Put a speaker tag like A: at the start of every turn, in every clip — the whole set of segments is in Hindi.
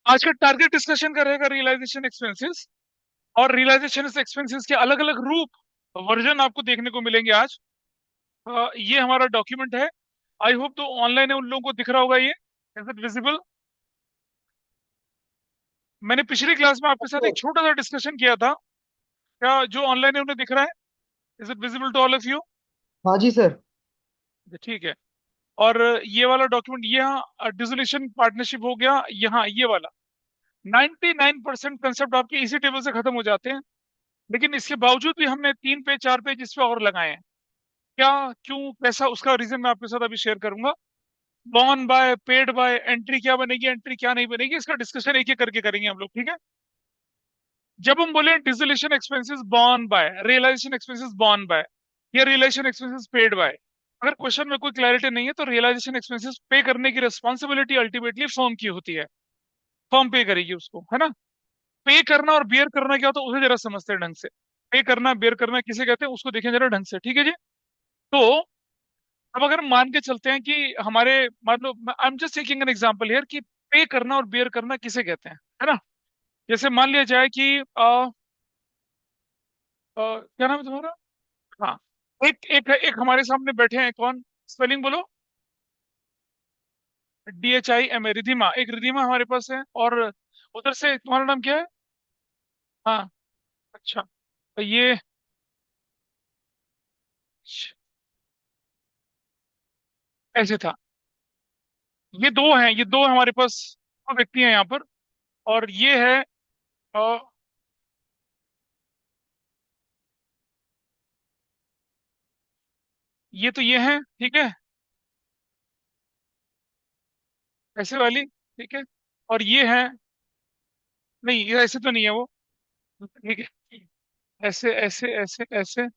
A: आज का टारगेट डिस्कशन करेगा रियलाइजेशन एक्सपेंसेस। और रियलाइजेशन एक्सपेंसेस के अलग अलग रूप, वर्जन आपको देखने को मिलेंगे आज। ये हमारा डॉक्यूमेंट है। आई होप तो ऑनलाइन है, उन लोगों को दिख रहा होगा ये। Is it visible? मैंने पिछली क्लास में आपके साथ
B: तो
A: एक छोटा सा डिस्कशन किया था। क्या जो ऑनलाइन है उन्हें दिख रहा है? Is it visible to all of you?
B: हाँ जी सर।
A: ठीक है। और ये वाला डॉक्यूमेंट, ये यहाँ डिसोल्यूशन पार्टनरशिप हो गया, यहाँ ये वाला 99% कंसेप्ट आपके इसी टेबल से खत्म हो जाते हैं। लेकिन इसके बावजूद भी हमने 3 पेज 4 पेज इस पे और लगाए हैं। क्या, क्यों, कैसा, उसका रीजन मैं आपके साथ अभी शेयर करूंगा। Borne by, paid by, entry क्या बनेगी, एंट्री क्या नहीं बनेगी, इसका डिस्कशन एक एक करके करेंगे हम लोग, ठीक है। जब हम बोले dissolution expenses borne by, realisation expenses borne by, या रियलाइजेशन एक्सपेंसेस पेड बाय, अगर क्वेश्चन में कोई क्लैरिटी नहीं है तो रियलाइजेशन एक्सपेंसेस पे करने की रिस्पॉन्सिबिलिटी अल्टीमेटली फर्म की होती है। फर्म पे करेगी उसको, है ना। पे करना और बियर करना क्या होता है उसे जरा समझते हैं ढंग से। पे करना, बियर करना किसे कहते हैं उसको देखें जरा ढंग से, ठीक है जी। तो अब अगर मान के चलते हैं कि हमारे, मान लो, I am just taking an example here, कि पे करना और बियर करना किसे कहते हैं, है ना। जैसे मान लिया जाए कि क्या नाम है तुम्हारा? हाँ। एक एक एक हमारे सामने बैठे हैं, कौन? स्पेलिंग बोलो। DHIM, रिधिमा, एक रिधिमा हमारे पास है। और उधर से तुम्हारा नाम क्या है? हाँ। अच्छा। तो ये ऐसे था। ये दो हैं, ये दो हमारे पास, दो व्यक्ति हैं यहाँ पर। और ये है, अ, ये तो ये है, ठीक है, ऐसे वाली, ठीक है। और ये है, नहीं ये ऐसे तो नहीं है वो, ठीक है। ऐसे ऐसे ऐसे ऐसे,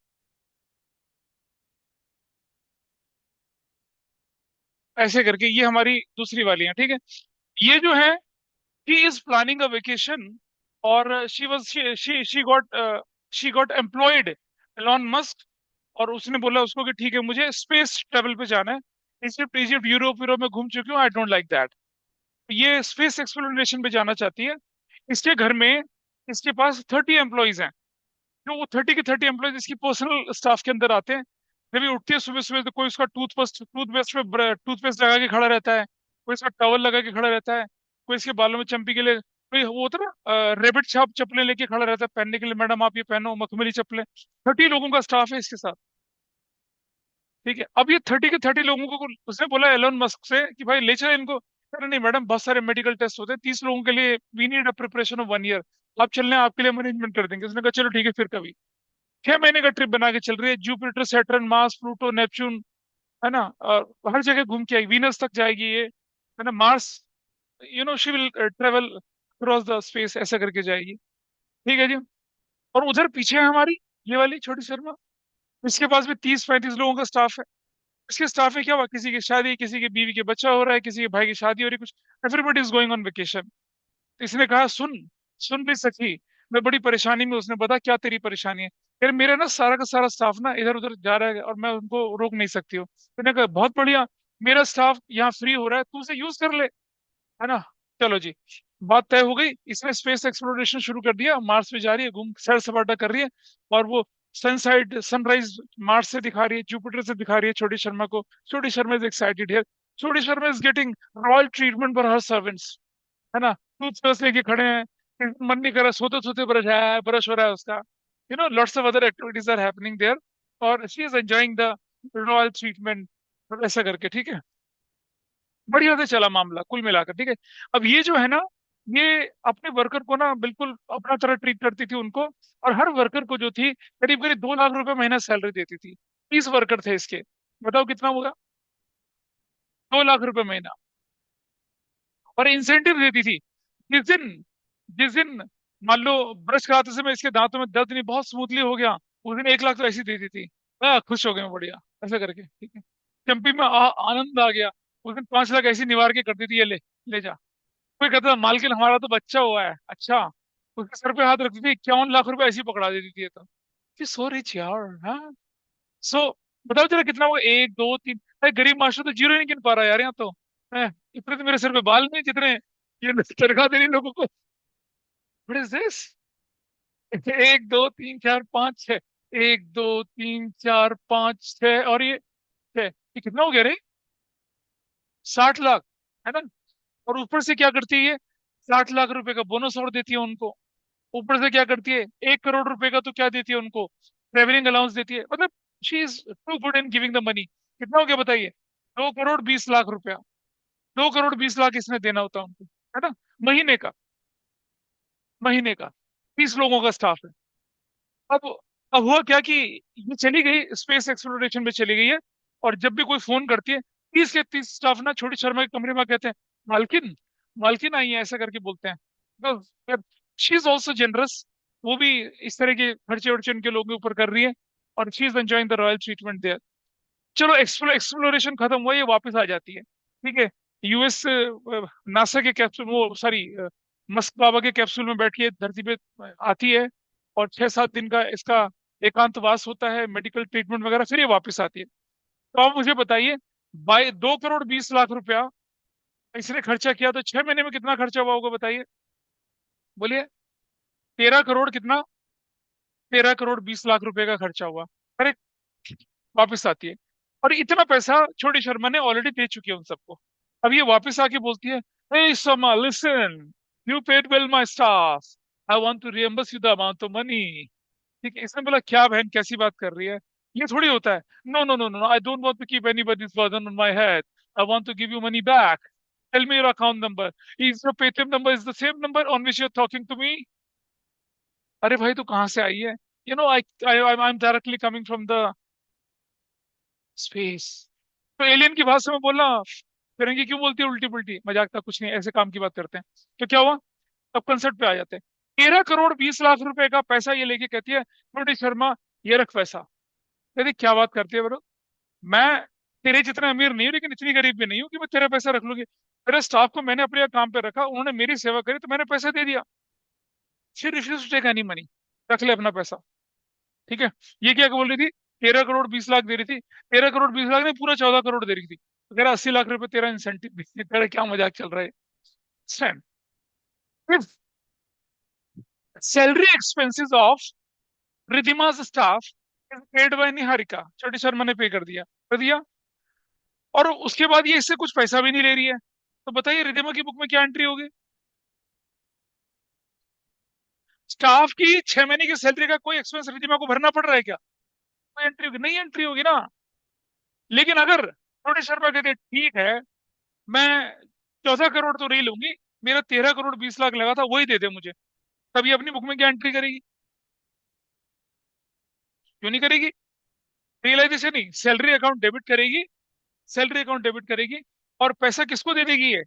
A: ऐसे करके ये हमारी दूसरी वाली है, ठीक है। ये जो है, he is planning a vacation, और she got employed Elon Musk. और उसने बोला उसको कि ठीक है मुझे स्पेस ट्रेवल पे जाना है। इजिप्ट, इजिप्ट, यूरोप, यूरोप में घूम चुकी हूँ, आई डोंट लाइक दैट। ये स्पेस एक्सप्लोरेशन पे जाना चाहती है। इसके घर में, इसके पास 30 एम्प्लॉयज हैं। जो वो 30 के 30 एम्प्लॉयज इसकी पर्सनल स्टाफ के अंदर आते हैं। जब ये उठती है सुबह सुबह तो कोई उसका टूथपेस्ट टूथपेस्ट पे टूथपेस्ट लगा के खड़ा रहता है, कोई इसका टॉवल लगा के खड़ा रहता है, कोई इसके बालों में चम्पी के लिए, कोई वो होता है ना रेबिट छाप चप्पलें लेके खड़ा रहता है पहनने के लिए, मैडम आप ये पहनो मखमली चप्पलें। 30 लोगों का स्टाफ है इसके साथ, ठीक है। अब ये 30 के 30 लोगों को उसने बोला एलोन मस्क से कि भाई ले चले इनको। अरे नहीं मैडम, बहुत सारे मेडिकल टेस्ट होते हैं 30 लोगों के लिए, we need a preparation of 1 year. आप चलने, आपके लिए मैनेजमेंट कर देंगे। उसने कहा चलो ठीक है फिर कभी। 6 महीने का ट्रिप बना के चल रही है, Jupiter, Saturn, Mars, Pluto, Neptune, है ना। और हर जगह घूम के आई, वीनस तक जाएगी ये, है ना, Mars, she will travel cross the space, ऐसा करके जाएगी, ठीक है जी। और उधर पीछे है हमारी ये वाली छोटी शर्मा, इसके पास भी 30-35 लोगों का स्टाफ है। इसके स्टाफ में क्या हुआ, किसी की शादी, किसी की बीवी के बच्चा हो रहा है, किसी के भाई की शादी हो रही है, कुछ, everybody is going on vacation. इसने कहा सुन, सुन भी सकी, मैं बड़ी परेशानी में। उसने बता क्या तेरी परेशानी है? यार मेरा ना सारा का सारा स्टाफ ना इधर उधर जा रहा है और मैं उनको रोक नहीं सकती हूँ। मैंने कहा बहुत बढ़िया, मेरा स्टाफ यहाँ फ्री हो रहा है, तू उसे यूज कर ले, है ना। चलो जी, बात तय हो गई। इसने स्पेस एक्सप्लोरेशन शुरू कर दिया, मार्स पे जा रही है, घूम सैर सपाटा कर रही है। और वो सनसाइड सनराइज मार्स से दिखा रही है, जुपिटर से दिखा रही है छोटी शर्मा को। छोटी Sharma is excited here. Chhoti Sharma is getting royal treatment for her servants, है ना। टूथब्रश लेके खड़े हैं, मन नहीं कर रहा, सोते सोते ब्रश हो रहा है उसका। Lots of other activities are happening there. और she is enjoying the royal treatment, ऐसा करके, ठीक है। बढ़िया से चला मामला कुल मिलाकर, ठीक है। अब ये जो है ना, ये अपने वर्कर को ना बिल्कुल अपना तरह ट्रीट करती थी उनको। और हर वर्कर को जो थी करीब करीब 2 लाख रुपए महीना सैलरी देती थी। 30 वर्कर थे इसके, बताओ कितना होगा? 2 लाख रुपए महीना। और इंसेंटिव देती थी। जिस दिन जिस दिन मान लो ब्रश कराते समय इसके दांतों में दर्द नहीं, बहुत स्मूथली हो गया, उस दिन 1 लाख तो ऐसी दे दी थी। खुश हो गए, बढ़िया, ऐसा करके, ठीक है। चंपी में आनंद आ गया। उस दिन 5 लाख ऐसी निवार के कर दी थी, ये ले, ले जा। कोई कहता था मालकिन हमारा तो बच्चा हुआ है, अच्छा, उसके सर पे हाथ रखती थी, 51 लाख रुपए ऐसी पकड़ा देती थी ये तो। सो रिच यार, हाँ। सो बताओ जरा कितना हुआ, 1 2 3, अरे गरीब मास्टर तो जीरो ही नहीं गिन पा रहा यार यहाँ तो। है, इतने तो मेरे सर पे बाल नहीं जितने ये तनख्वाह दे रही लोगों को। What is this? एक दो तीन चार पाँच छह, एक दो तीन चार पाँच छह, और ये छह, ये कितना हो गया रे? 60 लाख, है ना? और ऊपर से क्या करती है ये? 60 लाख रुपए का बोनस और देती है उनको। ऊपर से क्या करती है? 1 करोड़ रुपए का तो क्या देती है उनको? ट्रेवलिंग अलाउंस देती है। मतलब she is too good in giving the money. कितना हो गया बताइए? 2 करोड़ 20 लाख रुपया। 2 करोड़ 20 लाख इसने देना होता है उनको, है ना? महीने का। महीने का। 30 लोगों का स्टाफ है। अब अब हुआ क्या कि ये चली गई स्पेस एक्सप्लोरेशन में चली गई है। और जब भी कोई फोन करती है, 30 के 30 स्टाफ ना छोटी शर्मा के कमरे में कहते हैं, मालकिन, मालकिन आई है, ऐसा करके बोलते हैं। She is also generous. वो भी इस तरह के खर्चे वर्चे उनके लोगों के ऊपर कर रही है। और she is enjoying the royal treatment there. चलो एक्सप्लोरेशन खत्म हुआ, ये वापस आ जाती है। ठीक है। यूएस नासा के कैप्सूल, वो सॉरी, मस्क बाबा के कैप्सूल में बैठ के धरती पे आती है। और 6-7 दिन का इसका एकांतवास होता है, मेडिकल ट्रीटमेंट वगैरह, फिर ये वापस आती है। तो आप मुझे बताइए, बाई 2 करोड़ 20 लाख रुपया इसने खर्चा किया, तो 6 महीने में कितना खर्चा हुआ होगा बताइए? बोलिए। 13 करोड़ कितना? 13 करोड़ 20 लाख रुपए का खर्चा हुआ। करेक्ट। वापस आती है। और इतना पैसा छोटी शर्मा ने ऑलरेडी दे चुकी है उन सबको। अब ये वापस आके बोलती है, hey Sama listen, you paid well my staff, I want to reimburse you the amount of money. ठीक है। इसने बोला, क्या बहन कैसी बात कर रही है? ये थोड़ी होता है। No no no no, I don't want to keep anybody's burden on my head, I want to give you money back. Tell me your account number. Is your Paytm number is the same number on which you are talking to me? अरे भाई, तू कहाँ से आई है? I I am directly coming from the space. तो एलियन की भाषा में बोलना। फिरंगी क्यों बोलती है उल्टी पुल्टी? मजाक था, कुछ नहीं, ऐसे काम की बात करते हैं। तो क्या हुआ? तब कंसेप्ट पे आ जाते हैं। 13 करोड़ 20 लाख रुपए का पैसा ये लेके कहती है, छोटी शर्मा, ये रख पैसा। कहती क्या बात करती है ब्रो? मैं तेरे जितना अमीर नहीं हूँ, लेकिन इतनी गरीब भी नहीं हूँ कि मैं तेरा पैसा रख लूंगी। मेरे स्टाफ को मैंने अपने काम पे रखा, उन्होंने मेरी सेवा करी, तो मैंने पैसा दे दिया। She refuse to take any money. रख ले अपना पैसा। ठीक है। ये क्या बोल रही थी? 13 करोड़ 20 लाख दे रही थी। 13 करोड़ 20 लाख नहीं, पूरा 14 करोड़ दे रही थी। तो कह रहा 80 लाख रुपए तेरा इंसेंटिव भी। कह रहा क्या मजाक चल रहा है इस time? Salary expenses of Ridhima's staff is paid by Niharika. Chhoti Sharma ने पे कर दिया। और उसके बाद ये इससे कुछ पैसा भी नहीं ले रही है। तो बताइए रिधिमा की बुक में क्या एंट्री होगी? स्टाफ की 6 महीने की सैलरी का कोई एक्सपेंस रिधिमा को भरना पड़ रहा है क्या? कोई एंट्री होगी नहीं? एंट्री होगी ना। लेकिन अगर छोटे शर्मा कहते ठीक है, मैं 14 करोड़ तो नहीं लूंगी, मेरा 13 करोड़ 20 लाख लगा था वही दे दे मुझे, तब ये अपनी बुक में क्या एंट्री करेगी? क्यों नहीं करेगी? रियलाइजेशन नहीं, सैलरी अकाउंट डेबिट करेगी। सैलरी अकाउंट डेबिट करेगी। और पैसा किसको दे देगी ये?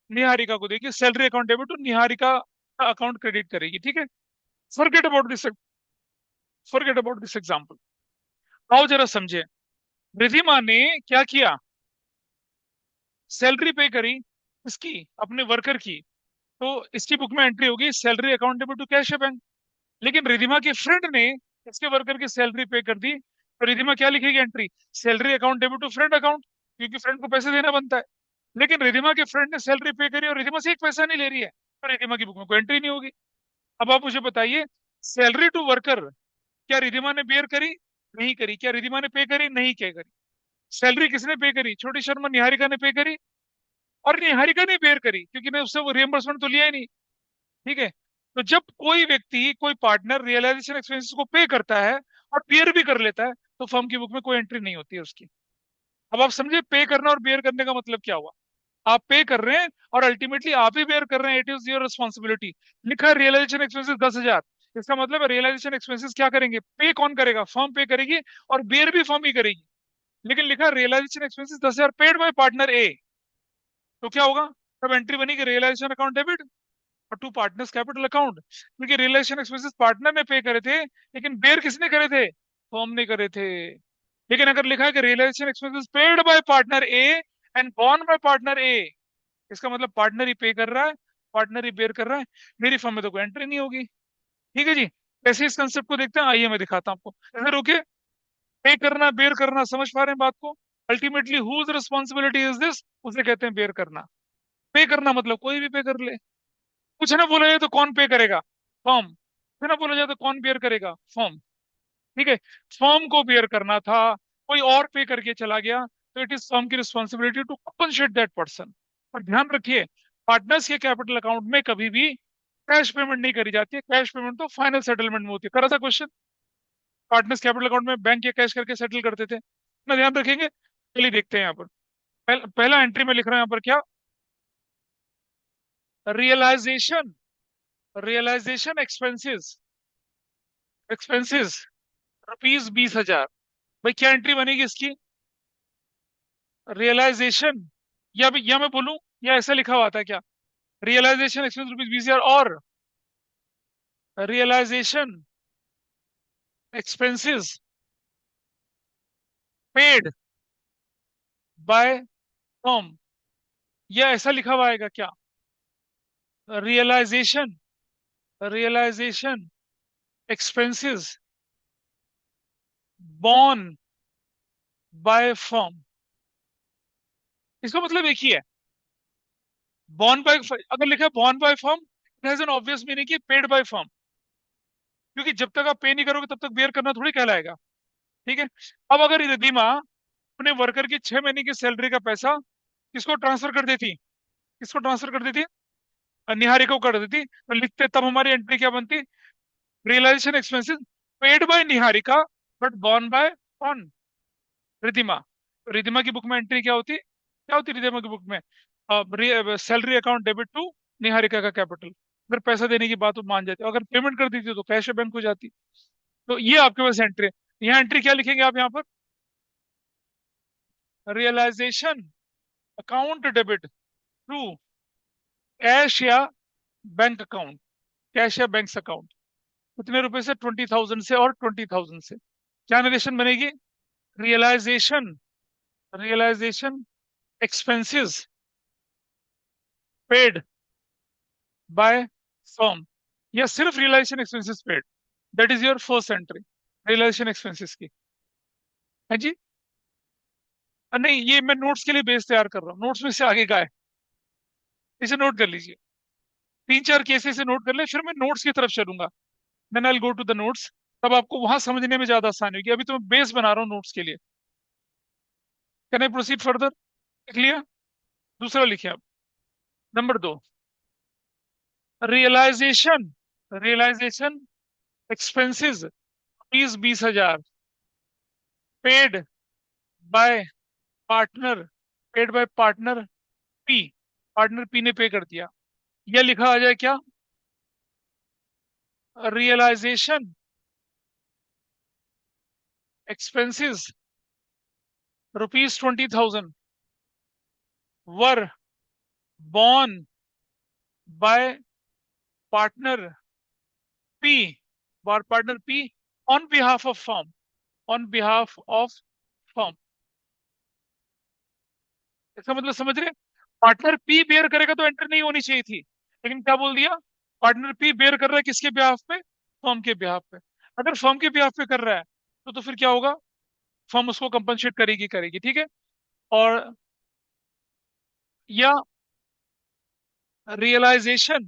A: निहारिका को देगी। सैलरी अकाउंट डेबिट और निहारिका का अकाउंट क्रेडिट करेगी। ठीक है। Forget about this. Forget about this example. आओ जरा समझे। रिधिमा ने क्या किया? सैलरी पे करी। इसकी, अपने वर्कर की। तो इसकी बुक में एंट्री होगी, salary account debit to cash bank. लेकिन रिधिमा के फ्रेंड ने इसके वर्कर की सैलरी पे कर दी, तो रिधिमा क्या लिखेगी entry? Salary account debit to friend account, क्योंकि फ्रेंड को पैसे देना बनता है। लेकिन रिधिमा के फ्रेंड ने सैलरी पे करी और रिधिमा से एक पैसा नहीं ले रही है, तो रिधिमा की बुक में कोई एंट्री नहीं होगी। अब आप मुझे बताइए, सैलरी टू वर्कर क्या रिधिमा ने बेयर करी? नहीं करी। क्या रिधिमा ने पे करी? नहीं क्या करी। सैलरी किसने पे करी? छोटी शर्मा निहारिका ने पे करी। और निहारिका ने बेयर करी, क्योंकि ने उससे वो रियम्बर्समेंट तो लिया ही नहीं। ठीक है। तो जब कोई व्यक्ति, कोई पार्टनर रियलाइजेशन एक्सपेंसेस को पे करता है और बेयर भी कर लेता है, तो फर्म की बुक में कोई एंट्री नहीं होती है उसकी। अब आप समझे पे करना और बेयर करने का मतलब क्या हुआ? आप पे कर रहे हैं और अल्टीमेटली आप ही बेयर कर रहे हैं, इट इज योर रिस्पॉन्सिबिलिटी। लिखा है रियलाइजेशन एक्सपेंसेस 10,000। इसका मतलब है रियलाइजेशन एक्सपेंसेस क्या करेंगे? पे कौन करेगा? फर्म पे करेगी। और बेयर भी फर्म ही करेगी। लेकिन लिखा है realisation expenses 10,000 paid by partner A. तो क्या होगा? तब एंट्री बनेगी रियलाइजेशन अकाउंट डेबिट और टू पार्टनर्स कैपिटल अकाउंट, क्योंकि रियलाइजेशन एक्सपेंसेस पार्टनर ने पे करे थे, लेकिन बेयर किसने करे थे? फर्म ने करे थे। लेकिन अगर लिखा है कि realisation expenses paid by partner A and borne by partner A, इसका मतलब पार्टनर ही पे कर रहा है, पार्टनर ही बेयर कर रहा है, मेरी फर्म में तो कोई एंट्री नहीं होगी। ठीक है जी। कैसे इस कंसेप्ट को देखते हैं, आइए मैं दिखाता हूँ आपको। ऐसे रुके। पे करना बेयर करना समझ पा रहे हैं बात को? Ultimately whose responsibility is this? उसे कहते हैं बेयर करना। पे करना मतलब कोई भी पे कर ले। कुछ ना बोला जाए तो कौन पे करेगा? फर्म। कुछ ना बोला जाए तो कौन बेयर करेगा? फर्म। ठीक है। फर्म को बेयर करना था, कोई और पे करके चला गया, तो इट इज फर्म की responsibility to compensate that person. और ध्यान रखिए, पार्टनर्स के कैपिटल अकाउंट में कभी भी कैश पेमेंट नहीं करी जाती है। कैश पेमेंट तो फाइनल सेटलमेंट में होती है। करा था क्वेश्चन, पार्टनर्स कैपिटल अकाउंट में बैंक या कैश करके सेटल करते थे ना। ध्यान रखेंगे। चलिए देखते हैं यहाँ पर। पहला एंट्री में लिख रहा हूं यहाँ पर क्या? रियलाइजेशन। Realisation expenses. एक्सपेंसेस ₹20,000। भाई क्या एंट्री बनेगी इसकी? रियलाइजेशन, या मैं बोलूं, या ऐसा लिखा हुआ था क्या? रियलाइजेशन एक्सपेंस ₹20,000 और realisation expenses paid by firm, या ऐसा लिखा हुआ आएगा क्या? Realisation, realisation expenses borne by firm. इसका मतलब एक ही है। बॉर्न बाय, अगर लिखा है borne by firm, it has an obvious meaning कि पेड बाय फर्म। क्योंकि जब तक आप पे नहीं करोगे तब तक बेयर करना थोड़ी कहलाएगा। ठीक है। अब अगर रिधिमा अपने वर्कर की 6 महीने की सैलरी का पैसा किसको ट्रांसफर कर देती? किसको ट्रांसफर कर देती? निहारिका को कर देती, तो लिखते तब हमारी एंट्री क्या बनती? Realisation expenses paid by Niharika but borne by कौन? रिधिमा। तो रिधिमा की बुक में एंट्री क्या होती? क्या होती रिधिमा की बुक में? Salary account debit to Niharika का कैपिटल। अगर पैसा देने की बात वो मान जाती, अगर पेमेंट कर देती तो कैश बैंक हो जाती। तो ये आपके पास एंट्री है। यहाँ एंट्री क्या लिखेंगे आप यहाँ पर? Realisation account debit to cash या बैंक अकाउंट। कैश या बैंक अकाउंट। कितने रुपए से? 20,000 से और 20,000 से। क्या नरेशन बनेगी? Realisation, realisation expenses paid by firm, या सिर्फ realisation expenses paid. That is your first entry realisation expenses की। है जी? नहीं, ये मैं नोट्स के लिए बेस तैयार कर रहा हूँ, नोट्स में से आगे का है। इसे नोट कर लीजिए। 3-4 केसेस से नोट कर ले, फिर मैं नोट्स की तरफ चलूंगा। Then I will go to the notes. तब आपको वहां समझने में ज्यादा आसानी होगी। अभी तो मैं बेस बना रहा हूँ नोट्स के लिए। Can I proceed further? लिख लिया? दूसरा लिखिए आप। Number 2, realisation, realisation expenses ₹20,000 paid by partner, paid by partner P. Partner P ने पे कर दिया। यह लिखा आ जाए क्या? Realisation expenses ₹20,000 were borne by partner P, बार partner P on behalf of firm, on behalf of firm. इसका मतलब समझ रहे? पार्टनर पी बेयर करेगा तो एंटर नहीं होनी चाहिए थी, लेकिन क्या बोल दिया? पार्टनर पी बेयर कर रहा है किसके बिहाफ पे? फर्म के बिहाफ पे। अगर फर्म के बिहाफ पे कर रहा है तो फिर क्या होगा? फर्म उसको कंपनसेट करेगी, करेगी। ठीक है। और या realisation,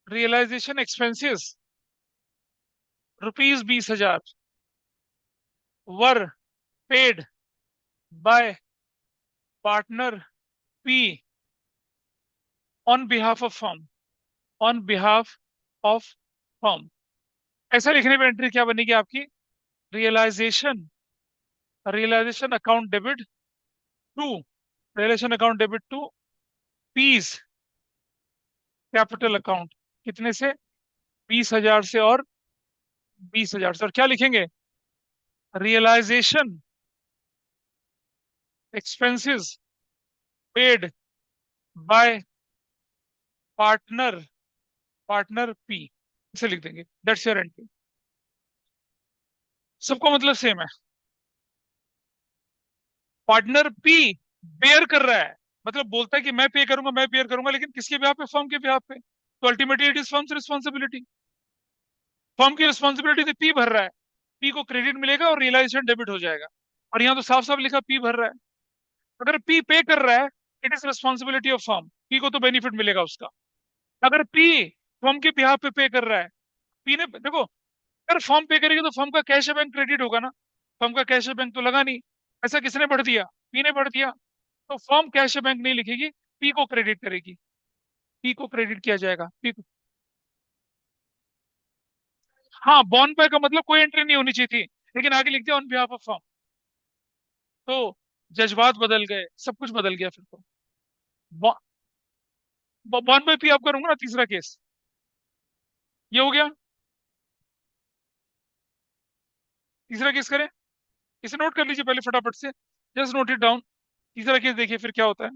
A: realisation expenses ₹20,000 were paid by partner P on behalf of firm, on behalf of firm. ऐसा लिखने पे एंट्री क्या बनेगी आपकी? Realisation, realisation account debit to, realisation account debit to P's capital account. कितने से? 20,000 से और 20,000 से। और क्या लिखेंगे? Realisation expenses paid by partner, partner P. इसे लिख देंगे। That's your entry. सबको मतलब सेम है। पार्टनर पी बेयर कर रहा है, मतलब बोलता है कि मैं पे करूंगा, मैं बेयर करूंगा, लेकिन किसके बिहाफ पे? फर्म के बिहाफ पे। तो ultimately it is firms responsibility. Firm की रिस्पॉन्सिबिलिटी थी, पी भर रहा है। पी को क्रेडिट मिलेगा और रियलाइजेशन डेबिट हो जाएगा। और यहाँ तो साफ साफ लिखा पी भर रहा है। अगर पी पे कर रहा है it is responsibility of firm, P को तो बेनिफिट मिलेगा उसका। अगर पी फर्म के बिहाफ पे कर रहा है, पी ने देखो, अगर फर्म पे करेगी तो फर्म का कैश बैंक क्रेडिट होगा ना, फर्म का कैश बैंक तो लगा नहीं, ऐसा किसने बढ़ दिया, पी ने बढ़ दिया, तो फर्म कैश बैंक नहीं लिखेगी, पी को क्रेडिट करेगी, पी को क्रेडिट किया जाएगा, पी को। हाँ, बॉन्ड पे का मतलब कोई एंट्री नहीं होनी चाहिए थी, लेकिन आगे लिख दिया ऑन बिहाफ ऑफ फर्म, तो जज्बात बदल गए, सब कुछ बदल गया फिर तो। बॉन्ड पे पी आप करूंगा ना, तीसरा केस ये हो गया। तीसरा केस करें, इसे नोट कर लीजिए पहले फटाफट से, जस्ट नोट इट डाउन। तीसरा केस देखिए फिर क्या होता है।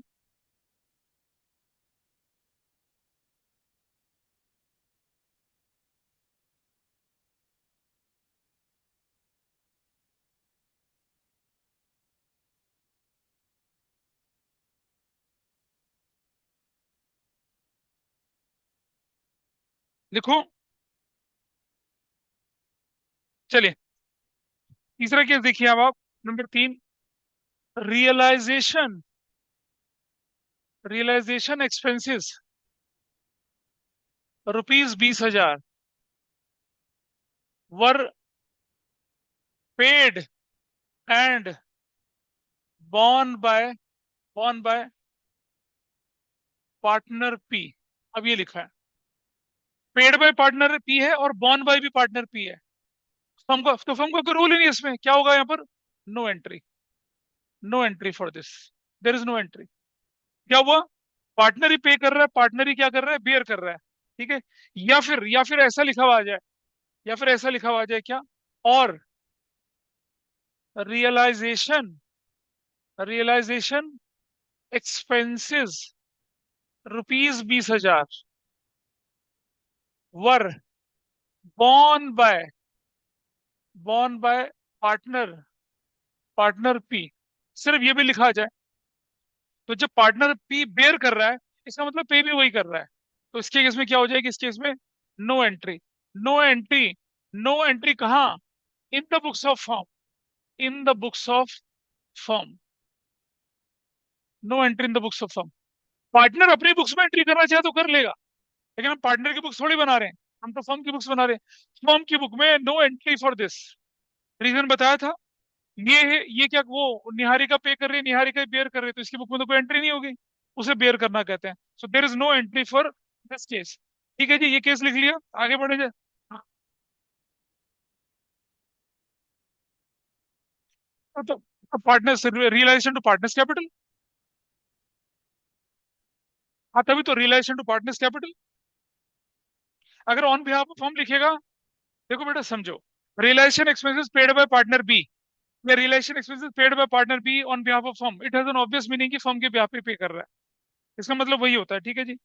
A: लिखो, चलिए तीसरा केस देखिए अब आप, number 3, realisation, realisation expenses ₹20,000 were paid and borne by, borne by partner P. अब ये लिखा है, पेड बाय पार्टनर पी है और बॉर्न बाय भी पार्टनर पी है, फर्म का तो फर्म का कोई रूल ही नहीं है इसमें, क्या होगा यहाँ पर, no entry, no entry for this, there is no entry. क्या हुआ, पार्टनर ही पे कर रहा है, पार्टनर ही क्या कर रहा है, बेयर कर रहा है, ठीक है। या फिर ऐसा लिखा हुआ आ जाए, या फिर ऐसा लिखा हुआ आ जाए क्या, और realisation, realisation expenses ₹20,000 were borne by, borne by partner, partner P, सिर्फ ये भी लिखा आ जाए, तो जब पार्टनर पी बेयर कर रहा है, इसका मतलब पे भी वही कर रहा है, तो इसके केस में क्या हो जाएगी, इस केस में no entry, no entry, no entry कहाँ, in the books of form, in the books of firm, no entry in the books of firm. Partner अपनी बुक्स में एंट्री करना चाहे तो कर लेगा, लेकिन हम पार्टनर की बुक्स थोड़ी बना रहे हैं, हम तो फर्म की बुक्स बना रहे हैं, फर्म की बुक में no entry for this, reason बताया था। ये है, ये क्या वो निहारिका पे कर रही है, निहारिका बेयर कर रही है, तो इसकी बुक में तो कोई एंट्री नहीं होगी, उसे बेयर करना कहते हैं, so there is no entry for this case. ठीक है जी, ये केस लिख लिया, आगे बढ़े जाए। हाँ, तो partners, realisation to partners capital, हाँ तभी तो रियलाइजेशन टू पार्टनर्स कैपिटल। अगर ऑन बिहाफ ऑफ फर्म लिखेगा, देखो बेटा समझो, realisation expenses paid by partner B, या realisation expenses paid by partner B on behalf of firm, it has an obvious meaning कि फर्म के बिहाफ पे कर रहा है, इसका मतलब वही होता है, ठीक है जी।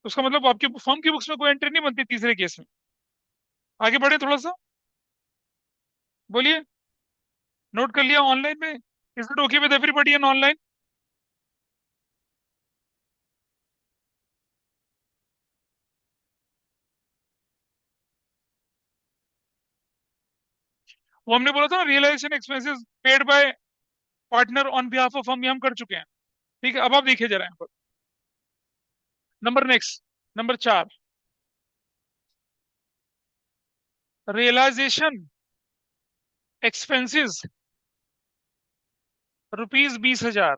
A: उसका मतलब आपकी फर्म की बुक्स में कोई एंट्री नहीं बनती तीसरे केस में। आगे बढ़े थोड़ा सा, बोलिए, नोट कर लिया ऑनलाइन में, is it okay with everybody an online. वो हमने बोला था ना, realisation expenses paid by partner on behalf of firm, ये हम कर चुके हैं, ठीक है। अब आप देखिए जरा यहाँ पर, number next, number 4, realisation expenses ₹20,000,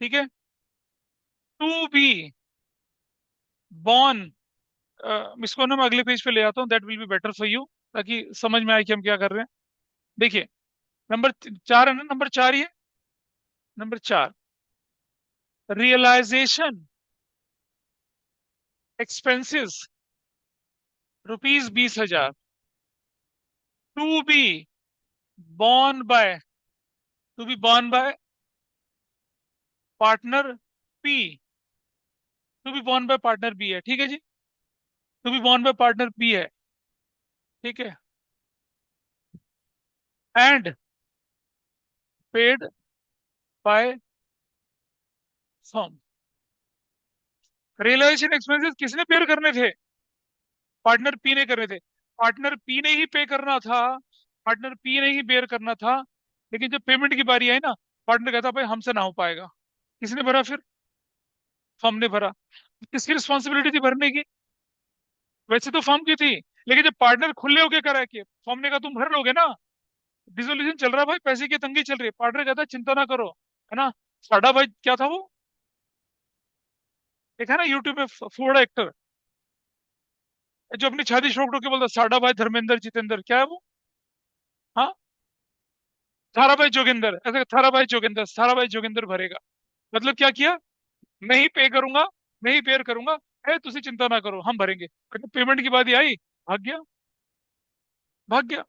A: ठीक है, टू बी बॉर्न, इसको ना मैं अगले पेज पे ले आता हूँ, that will be better for you, ताकि समझ में आए कि हम क्या कर रहे हैं। देखिए, नंबर 4 है ना, नंबर 4 ये, number 4, realisation expenses ₹20,000 to be borne by, to be borne by partner P, to be borne by partner B है, ठीक है जी, to be borne by partner B है, ठीक है, and paid by firm. Realisation expenses किसने पेड करने थे, पार्टनर पी ने करने थे, पार्टनर पी ने ही पे करना था, पार्टनर पी ने ही बेयर करना था, लेकिन जब पेमेंट की बारी आई ना, पार्टनर कहता भाई हमसे ना हो पाएगा, किसने भरा फिर, फर्म ने भरा। किसकी रिस्पॉन्सिबिलिटी थी भरने की? वैसे तो फर्म की थी, लेकिन जब पार्टनर खुले होके करा के फर्म ने कहा तुम भर लोगे ना, डिसोल्यूशन चल रहा है भाई, पैसे की तंगी चल रही है, पार्टनर कहता है चिंता ना करो, है ना। साडा भाई क्या था वो, एक है ना यूट्यूब में फूड एक्टर, जो अपनी छाती शौक के बोलता है, साडा भाई धर्मेंद्र जितेंद्र, क्या है वो? हाँ, थारा भाई जोगिंदर, ऐसे थारा भाई जोगिंदर, थारा भाई जोगिंदर भरेगा। मतलब क्या किया? मैं ही पे करूंगा, मैं ही पेयर करूंगा, है तुझे चिंता ना करो हम भरेंगे। पेमेंट की बात ही आई, भाग गया, भाग गया।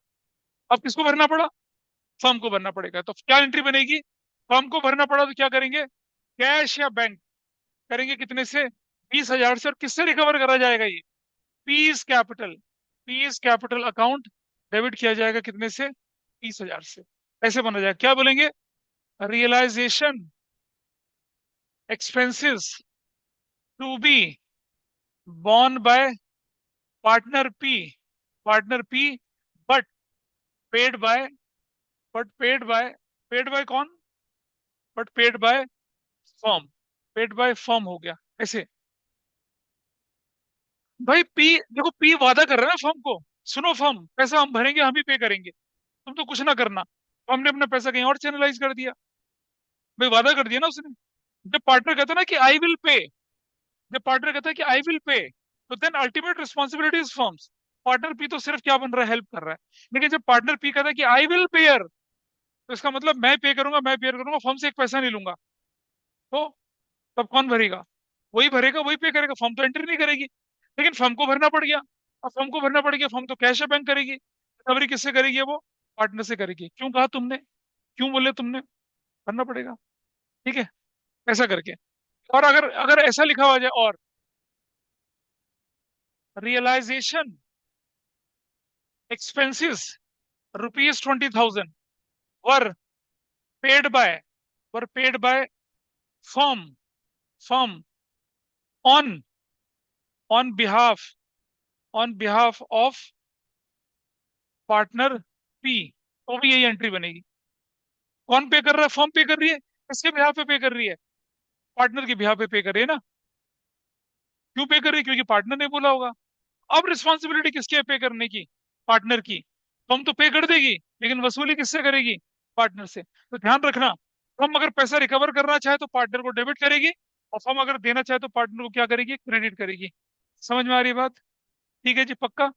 A: अब किसको भरना पड़ा? फर्म को भरना पड़ेगा। तो क्या एंट्री बनेगी? फर्म को भरना पड़ा तो क्या करेंगे? कैश या बैंक करेंगे, कितने से? 20,000 से। और किससे रिकवर करा जाएगा ये? Piece capital, piece capital account debit किया जाएगा, कितने से? 30,000 से। ऐसे बना जाएगा, क्या बोलेंगे? Realisation expenses to be borne by partner P, partner P, but paid by, but paid by कौन? But paid by firm, paid by firm हो गया ऐसे। भाई पी, देखो पी वादा कर रहा है ना फर्म को, सुनो फर्म पैसा हम भरेंगे, हम ही पे करेंगे, तुम तो कुछ ना करना। हमने अपना पैसा कहीं और चैनलाइज कर दिया। भाई वादा कर दिया ना उसने। जब पार्टनर कहता है ना कि आई विल पे, जब पार्टनर कहता है कि आई विल पे, तो then ultimate responsibility is firm's. Partner P तो सिर्फ क्या बन रहा है, हेल्प कर रहा है। लेकिन जब पार्टनर पी कहता है कि आई विल पेयर, तो इसका मतलब मैं पे करूंगा, मैं पेयर करूंगा, फर्म से एक पैसा नहीं लूंगा। तो तब कौन भरेगा? वही भरेगा, वही पे करेगा, फर्म तो एंट्री नहीं करेगी। लेकिन फर्म को भरना पड़ गया। अब फर्म को भरना पड़ गया, फर्म तो कैश या बैंक करेगी, रिकवरी किससे करेगी वो? पार्टनर से करेगी। क्यों कहा तुमने, क्यों बोले तुमने? भरना पड़ेगा, ठीक है, ऐसा करके। और अगर अगर ऐसा लिखा हुआ जाए, और realisation expenses ₹20,000 were paid by, were paid by firm, firm on, on behalf, on behalf of partner P, तो भी यही एंट्री बनेगी। कौन पे कर रहा है? फर्म पे कर रही है। किसके बिहाफ पे पे कर रही है? पार्टनर के बिहाफ पे पे कर रही है ना। क्यों पे कर रही है? क्योंकि पार्टनर ने बोला होगा। अब रिस्पॉन्सिबिलिटी किसकी है पे करने की? पार्टनर की। फर्म तो पे कर देगी, लेकिन वसूली किससे करेगी? पार्टनर से। तो ध्यान रखना, फर्म अगर पैसा रिकवर करना चाहे तो पार्टनर को डेबिट करेगी, और फर्म अगर देना चाहे तो पार्टनर को क्या करेगी? क्रेडिट करेगी। समझ में आ रही है बात? ठीक है जी, पक्का।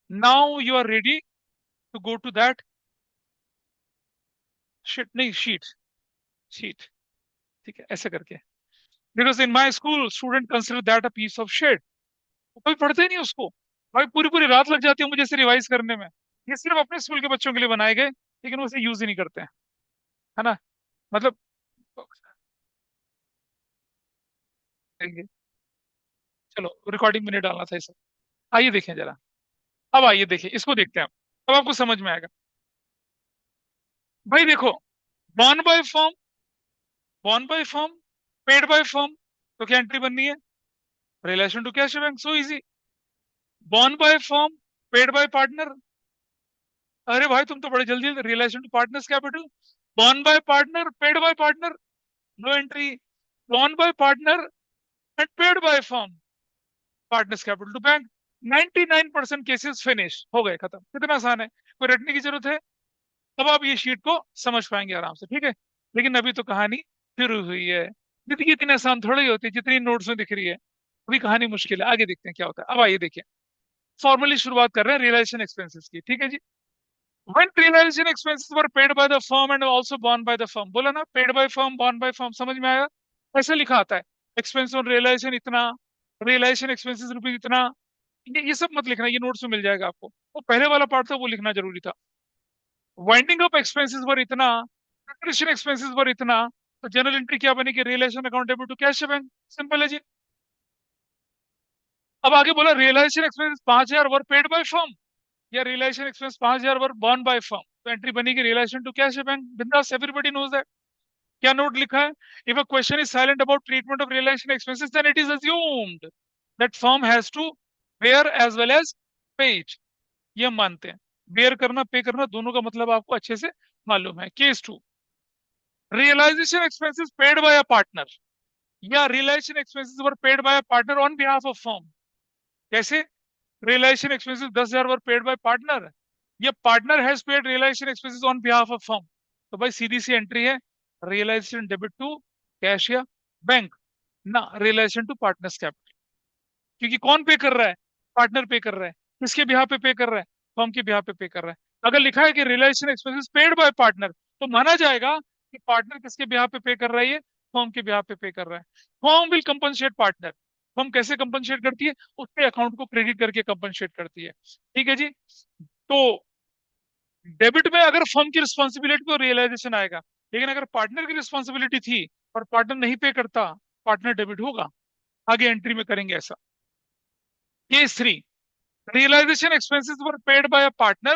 A: Now you are ready to go to that sheet, नहीं शीट, शीट, ठीक है, ऐसे करके। Because in my school student consider that a piece of shade. कोई पढ़ते ही नहीं उसको। भाई पूरी पूरी रात लग जाती है मुझे इसे रिवाइज करने में। ये सिर्फ अपने स्कूल के बच्चों के लिए बनाए गए, लेकिन वो इसे यूज ही नहीं करते हैं, है ना। मतलब चलो रिकॉर्डिंग में नहीं डालना था इसे। आइए देखें जरा, अब आइए देखें, इसको देखते हैं। अब आपको समझ में आएगा। भाई देखो, borne by firm, borne by firm, paid by firm, तो क्या एंट्री बननी है? Relation to cash bank, so easy. Borne by firm, paid by partner. अरे भाई तुम तो बड़े जल्दी, relation to partners capital. Borne by partner, paid by partner, no entry. Borne by partner and paid by firm, partners capital to bank. 99% cases finish हो गए, खत्म। कितना आसान है, कोई रटने की जरूरत है? तब आप ये शीट को समझ पाएंगे आराम से, ठीक है। लेकिन अभी तो कहानी शुरू हुई है। जिंदगी इतनी आसान थोड़ी होती है जितनी नोट्स में दिख रही है। अभी कहानी मुश्किल है, आगे देखते हैं क्या होता है। अब आइए देखिए, फॉर्मली शुरुआत कर रहे हैं रियलाइजेशन एक्सपेंसेस की, ठीक है जी। When realization expenses were paid by the firm and also borne by the firm, बोला ना, paid by firm, borne by firm, समझ में आया? ऐसे लिखा आता है, एक्सपेंस ऑन रियलाइजेशन इतना, रियलाइजेशन एक्सपेंसेस रुपीज इतना। ये सब मत लिखना, ये नोट्स में मिल जाएगा आपको। वो पहले वाला पार्ट था, वो लिखना जरूरी था। वाइंडिंग अप एक्सपेंसेस वर इतना, प्रिपरेशन एक्सपेंसेस वर इतना। तो जनरल एंट्री क्या बनेगी? Realisation accountable to cash bank, simple है जी। अब आगे बोला realisation expenses 5,000 were paid by firm, या realisation expense 5,000 were borne by firm, तो एंट्री बनेगी रियलाइजेशन टू कैश बैंक, बिंदास, एवरीबॉडी नोज दैट। क्या नोट लिखा है? If a question is silent about treatment of realisation expenses then it is assumed that firm has to bear as well as pay it. ये हम मानते हैं, बेयर करना पे करना दोनों का मतलब आपको अच्छे से मालूम है। Case two, realisation expenses paid by a partner, या realisation expenses were paid by partner on behalf of firm. कैसे? Realisation expenses 10,000 were paid by partner, ये partner has paid realisation expenses on behalf of firm. तो भाई सीधी सी एंट्री है, रियलाइजेशन डेबिट टू कैश या बैंक, ना रियलाइजेशन टू पार्टनर्स कैपिटल। क्योंकि कौन पे कर रहा है? पार्टनर पे कर रहा है। किसके बिहाफ पे कर रहा है? फर्म के बिहाफ पे कर रहा है। अगर लिखा है कि realisation expenses paid by partner, तो माना जाएगा कि पार्टनर किसके बिहाफ पे कर रहा है? ये फर्म के बिहाफ पे कर रहा है। Firm will compensate partner. Firm कैसे कंपनसेट करती है? उसके अकाउंट को क्रेडिट करके कंपनसेट करती है। ठीक है जी। तो डेबिट में अगर फर्म की रिस्पॉन्सिबिलिटी तो रियलाइजेशन आएगा, लेकिन अगर पार्टनर की रिस्पॉन्सिबिलिटी थी और पार्टनर नहीं पे करता, पार्टनर डेबिट होगा। आगे एंट्री में करेंगे ऐसा। Case 3, realization expenses were paid by a partner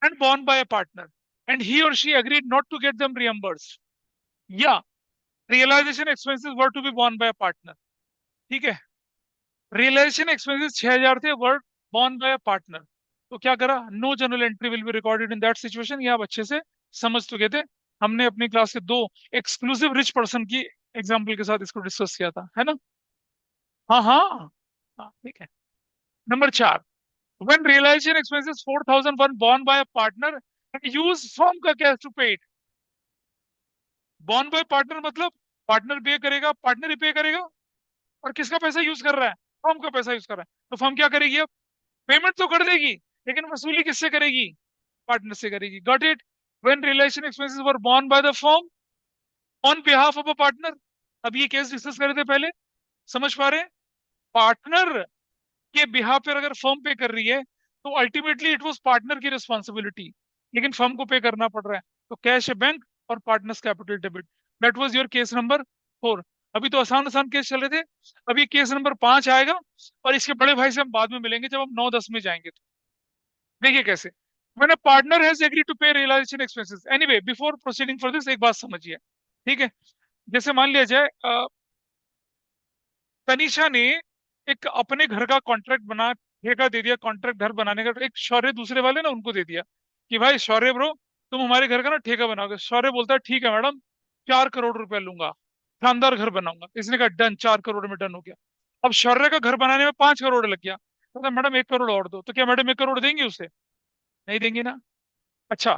A: and borne by a partner, and he or she agreed not to get them reimbursed. या realization expenses were to be borne by a partner। ठीक है, realization expenses 6,000 थे, were borne by a partner। तो क्या करा? No journal entry will be recorded in that situation. ये आप अच्छे से समझ चुके थे, हमने अपनी क्लास के दो एक्सक्लूसिव रिच पर्सन की एग्जाम्पल के साथ इसको डिस्कस किया था, है ना? हाँ हाँ हाँ, ठीक है। Number 4, when realization expenses 4,000 were borne by a partner and use firm का cash to pay it। borne by partner मतलब पार्टनर पे करेगा, पार्टनर ही पे करेगा, और किसका पैसा यूज कर रहा है? फर्म का पैसा यूज कर रहा है। तो फर्म क्या करेगी अब? पेमेंट तो कर देगी, लेकिन वसूली किससे करेगी? पार्टनर से करेगी। Got it? when realization expenses were borne by the firm on behalf of a partner। अब ये केस डिस्कस कर रहे थे पहले, समझ पा रहे हैं? पार्टनर के बिहाफ पर अगर फर्म पे कर रही है, तो अल्टीमेटली इट वाज पार्टनर की रिस्पॉन्सिबिलिटी, लेकिन फर्म को पे करना पड़ रहा है। तो कैश बैंक और partners capital debit. That was your case number 4। अभी तो आसान आसान केस चल रहे थे, अभी केस नंबर 5 आएगा, और इसके बड़े भाई से हम बाद में मिलेंगे जब हम 9-10 में जाएंगे। तो देखिए कैसे। when a partner has agreed to pay realization expenses, anyway before proceeding for this एक बात समझिए। ठीक है, जैसे मान लिया जाए तनीषा ने एक अपने घर का कॉन्ट्रैक्ट बना, ठेका दे दिया कॉन्ट्रैक्ट घर बनाने का, एक शौर्य दूसरे वाले ना उनको दे दिया कि भाई शौर्य ब्रो, तुम हमारे घर का ना ठेका बनाओगे। शौर्य बोलता है ठीक है मैडम, 4 करोड़ रुपया लूंगा, शानदार घर बनाऊंगा। इसने कहा डन, 4 करोड़ में डन हो गया। अब शौर्य का घर बनाने में 5 करोड़ लग गया, तो मैडम 1 करोड़ और दो। तो क्या मैडम 1 करोड़ देंगे उसे? नहीं देंगे ना। अच्छा,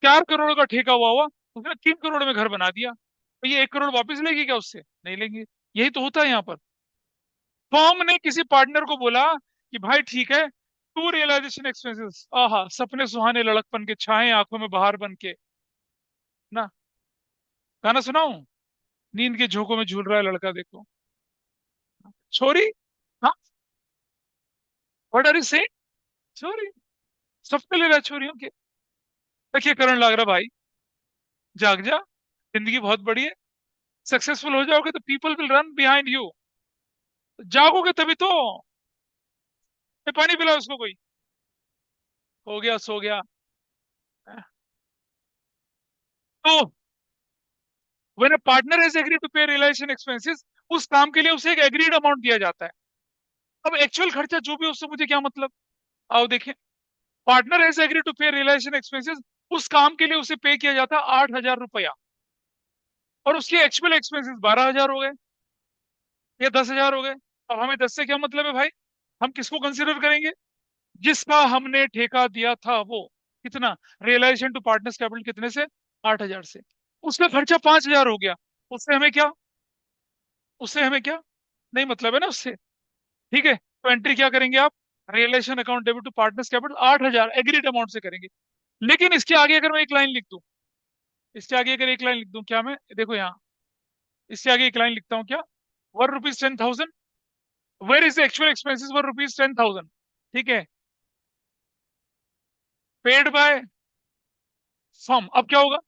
A: 4 करोड़ का ठेका हुआ उसने 3 करोड़ में घर बना दिया, तो ये 1 करोड़ वापस लेगी क्या उससे? नहीं लेंगे। यही तो होता है यहाँ पर। फर्म ने किसी पार्टनर को बोला कि भाई ठीक है, टू रियलाइजेशन एक्सपेंसेस, आहा सपने सुहाने लड़कपन के छाए आंखों में बहार बन के, ना गाना सुनाऊं? नींद के झोंकों में झूल रहा है लड़का देखो। छोरी, हाँ, व्हाट आर यू सेइंग? छोरी, सबके ले रहा है छोरियों के। देखिए करण लग रहा भाई, जाग जा, जिंदगी बहुत बड़ी है। सक्सेसफुल हो जाओगे तो people will run behind you. जागोगे तभी तो। ये पानी पिलाओ उसको कोई। हो गया, सो गया। तो when a partner has agreed to pay realisation expenses, उस काम के लिए उसे एक एग्रीड अमाउंट दिया जाता है। अब एक्चुअल खर्चा जो भी हो, उससे मुझे क्या मतलब? आओ देखें। Partner has agreed to pay realisation expenses, उस काम के लिए उसे पे किया जाता है 8,000 रुपया, और उसके एक्चुअल एक्सपेंसेस 12,000 हो गए या 10,000 हो गए। अब हमें 10 से क्या मतलब है भाई? हम किसको कंसिडर करेंगे? जिसका हमने ठेका दिया था वो। कितना? रियलाइजेशन टू पार्टनर्स कैपिटल कितने से? 8,000 से। उसका खर्चा 5,000 हो गया, उससे हमें क्या? उससे हमें क्या? नहीं मतलब है ना उससे। ठीक है, तो एंट्री क्या करेंगे आप? Realisation account debit to partners capital 8,000 agreed amount से करेंगे। लेकिन इसके आगे अगर मैं एक लाइन लिख दूं, इसके आगे अगर एक लाइन लिख दूं, क्या मैं देखो यहाँ, इसके आगे एक लाइन लिखता हूँ क्या? 1 rupees 10,000, where is the actual expenses 1 rupees 10,000। ठीक है, पेड बाय फर्म। अब क्या होगा?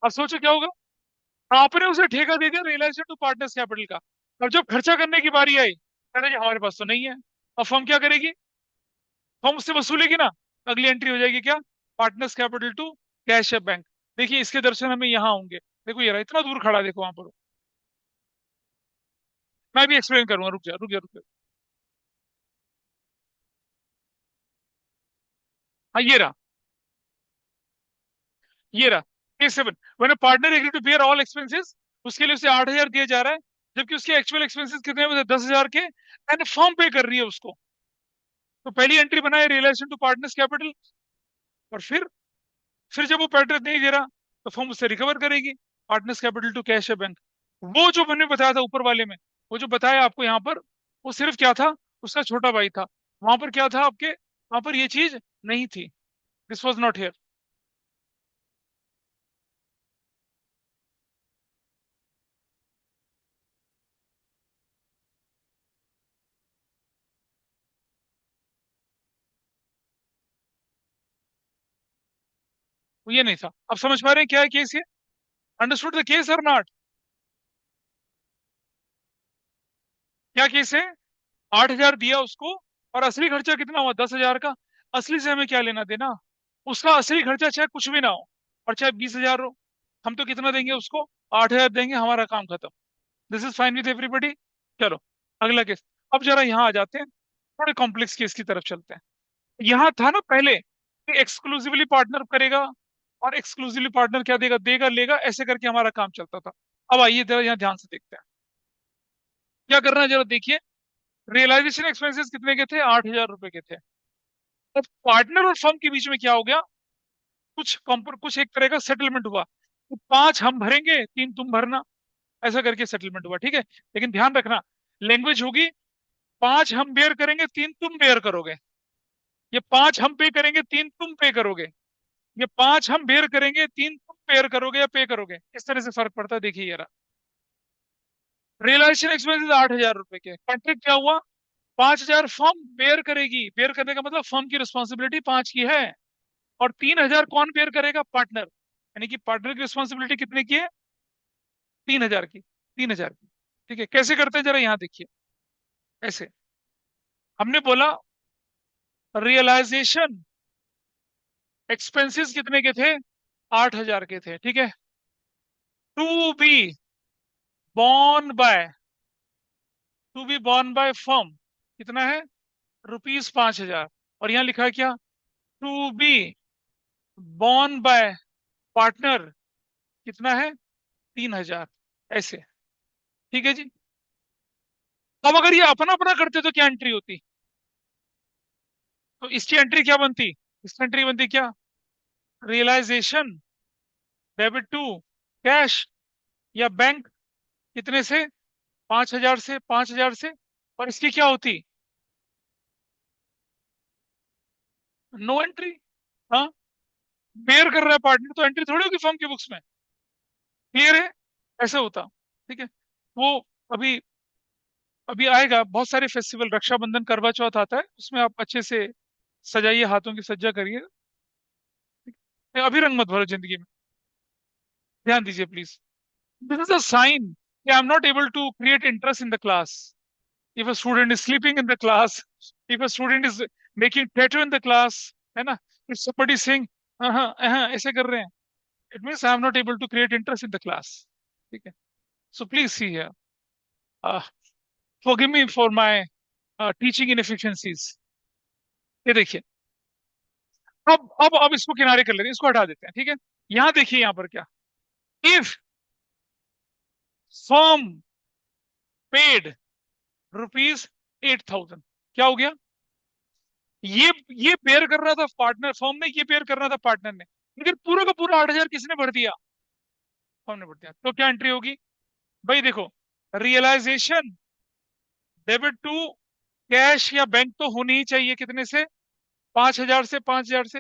A: अब सोचो क्या होगा। आपने उसे ठेका दे दिया रियलाइजेशन टू पार्टनर्स कैपिटल का। अब जब खर्चा करने की बारी आई, कहते जी हमारे पास तो नहीं है। अब फर्म क्या करेगी? फर्म उससे वसूलेगी ना। अगली एंट्री हो जाएगी क्या? पार्टनर्स कैपिटल टू कैश या बैंक। देखिए इसके दर्शन हमें यहाँ होंगे। देखो यार इतना दूर खड़ा है, देखो वहां पर। मैं भी एक्सप्लेन करूंगा, रुक जा रुक जा रुक जा। हाँ ये रहा, ये रहा। Case 7, when a partner agree to bear all expenses उसके लिए उसे 8,000 दिया जा रहा है, जबकि उसके एक्चुअल एक्सपेंसेस कितने हैं, 10,000 के, एंड फर्म पे कर रही है उसको। तो पहली एंट्री बनाए रिलेशन टू पार्टनर्स कैपिटल, और फिर जब वो पार्टनर नहीं दे रहा तो फर्म उससे रिकवर करेगी, पार्टनर्स कैपिटल टू कैश है बैंक। वो जो मैंने बताया था ऊपर वाले में, वो जो बताया आपको यहाँ पर, वो सिर्फ क्या था, उसका छोटा भाई था। वहां पर क्या था आपके, वहां पर ये चीज नहीं थी, दिस वॉज नॉट हियर। वो ये नहीं था। अब समझ पा रहे हैं क्या है केस ये? अंडरस्टूड द केस और नॉट? क्या केस है? 8,000 दिया उसको, और असली खर्चा कितना हुआ, 10,000 का। असली से हमें क्या लेना देना? उसका असली खर्चा चाहे कुछ भी ना हो, और चाहे 20,000 हो, हम तो कितना देंगे उसको, 8,000 देंगे, हमारा काम खत्म। This is fine with everybody. चलो अगला केस। अब जरा यहाँ आ जाते हैं, थोड़े कॉम्प्लेक्स केस की तरफ चलते हैं। यहाँ था ना पहले कि एक्सक्लूसिवली पार्टनर करेगा, और एक्सक्लूसिवली पार्टनर क्या देगा, देगा लेगा, ऐसे करके हमारा काम चलता था। अब आइए जरा यहाँ ध्यान से देखते हैं क्या करना है, जरा देखिए। रियलाइजेशन एक्सपेंसेस कितने के थे, 8,000 रुपए के थे। अब पार्टनर और फर्म के बीच में क्या हो गया, कुछ एक तरह का सेटलमेंट हुआ, तो 5 हम भरेंगे, 3 तुम भरना, ऐसा करके सेटलमेंट हुआ, ठीक है। लेकिन ध्यान रखना, लैंग्वेज होगी, 5 हम बेयर करेंगे, 3 तुम बेयर करोगे। ये 5 हम पे करेंगे, 3 तुम पे करोगे। ये 5 हम बेयर करेंगे, 3 तुम पेयर करोगे या पे करोगे, इस तरह से फर्क पड़ता है, देखिए यार। रियलाइजेशन एक्सपेंसेस 8,000 रुपए के, कॉन्ट्रैक्ट क्या हुआ, 5,000 फर्म बेयर करेगी, बेयर करने का मतलब फर्म की रिस्पॉन्सिबिलिटी 5 की है, और 3,000 कौन बेयर करेगा, पार्टनर। यानी कि पार्टनर की रिस्पॉन्सिबिलिटी कितने की है, 3,000 की, 3,000 की। ठीक है, कैसे करते हैं जरा यहाँ देखिए। ऐसे हमने बोला रियलाइजेशन एक्सपेंसेस कितने के थे, 8,000 के थे, ठीक है। To be borne by, to be borne by firm कितना है, ₹5,000। और यहाँ लिखा है क्या, to be borne by partner कितना है, 3,000। ऐसे, ठीक है जी। अब अगर ये अपना अपना करते तो क्या एंट्री होती, तो इसकी एंट्री क्या बनती, इसकी एंट्री बनती क्या, रियलाइजेशन डेबिट टू कैश या बैंक, कितने से, 5,000 से, 5,000 से। और इसकी क्या होती, नो एंट्री। हाँ, बेयर कर रहा है पार्टनर, तो एंट्री थोड़ी होगी फर्म की बुक्स में, क्लियर है, ऐसे होता। ठीक है। वो अभी अभी आएगा, बहुत सारे फेस्टिवल, रक्षाबंधन, करवा चौथ आता है, उसमें आप अच्छे से सजाइए, हाथों की सज्जा करिए। अभी रंग मत भरो जिंदगी में, ध्यान दीजिए please. This is a sign कि I am not able to create interest in the class. If a student is sleeping in the class, if a student is making tattoo in the class, है ना, इफ somebody saying ऐसे कर रहे हैं, it means I am not able to create interest in the class. ठीक है। So please see here, forgive me for my teaching inefficiencies। ये देखिए, अब इसको किनारे कर लेते हैं, इसको हटा देते हैं, ठीक है। यहाँ देखिए, यहाँ पर क्या, इफ फर्म पेड ₹8,000, क्या हो गया, ये ये पेयर कर रहा था पार्टनर, फर्म ने ये पेयर कर रहा था पार्टनर ने, लेकिन पूरा का पूरा 8,000 किसने भर दिया, फर्म ने भर दिया। तो क्या एंट्री होगी, भाई देखो, रियलाइजेशन डेबिट टू कैश या बैंक तो होनी ही चाहिए, कितने से, 5,000 से, 5,000 से।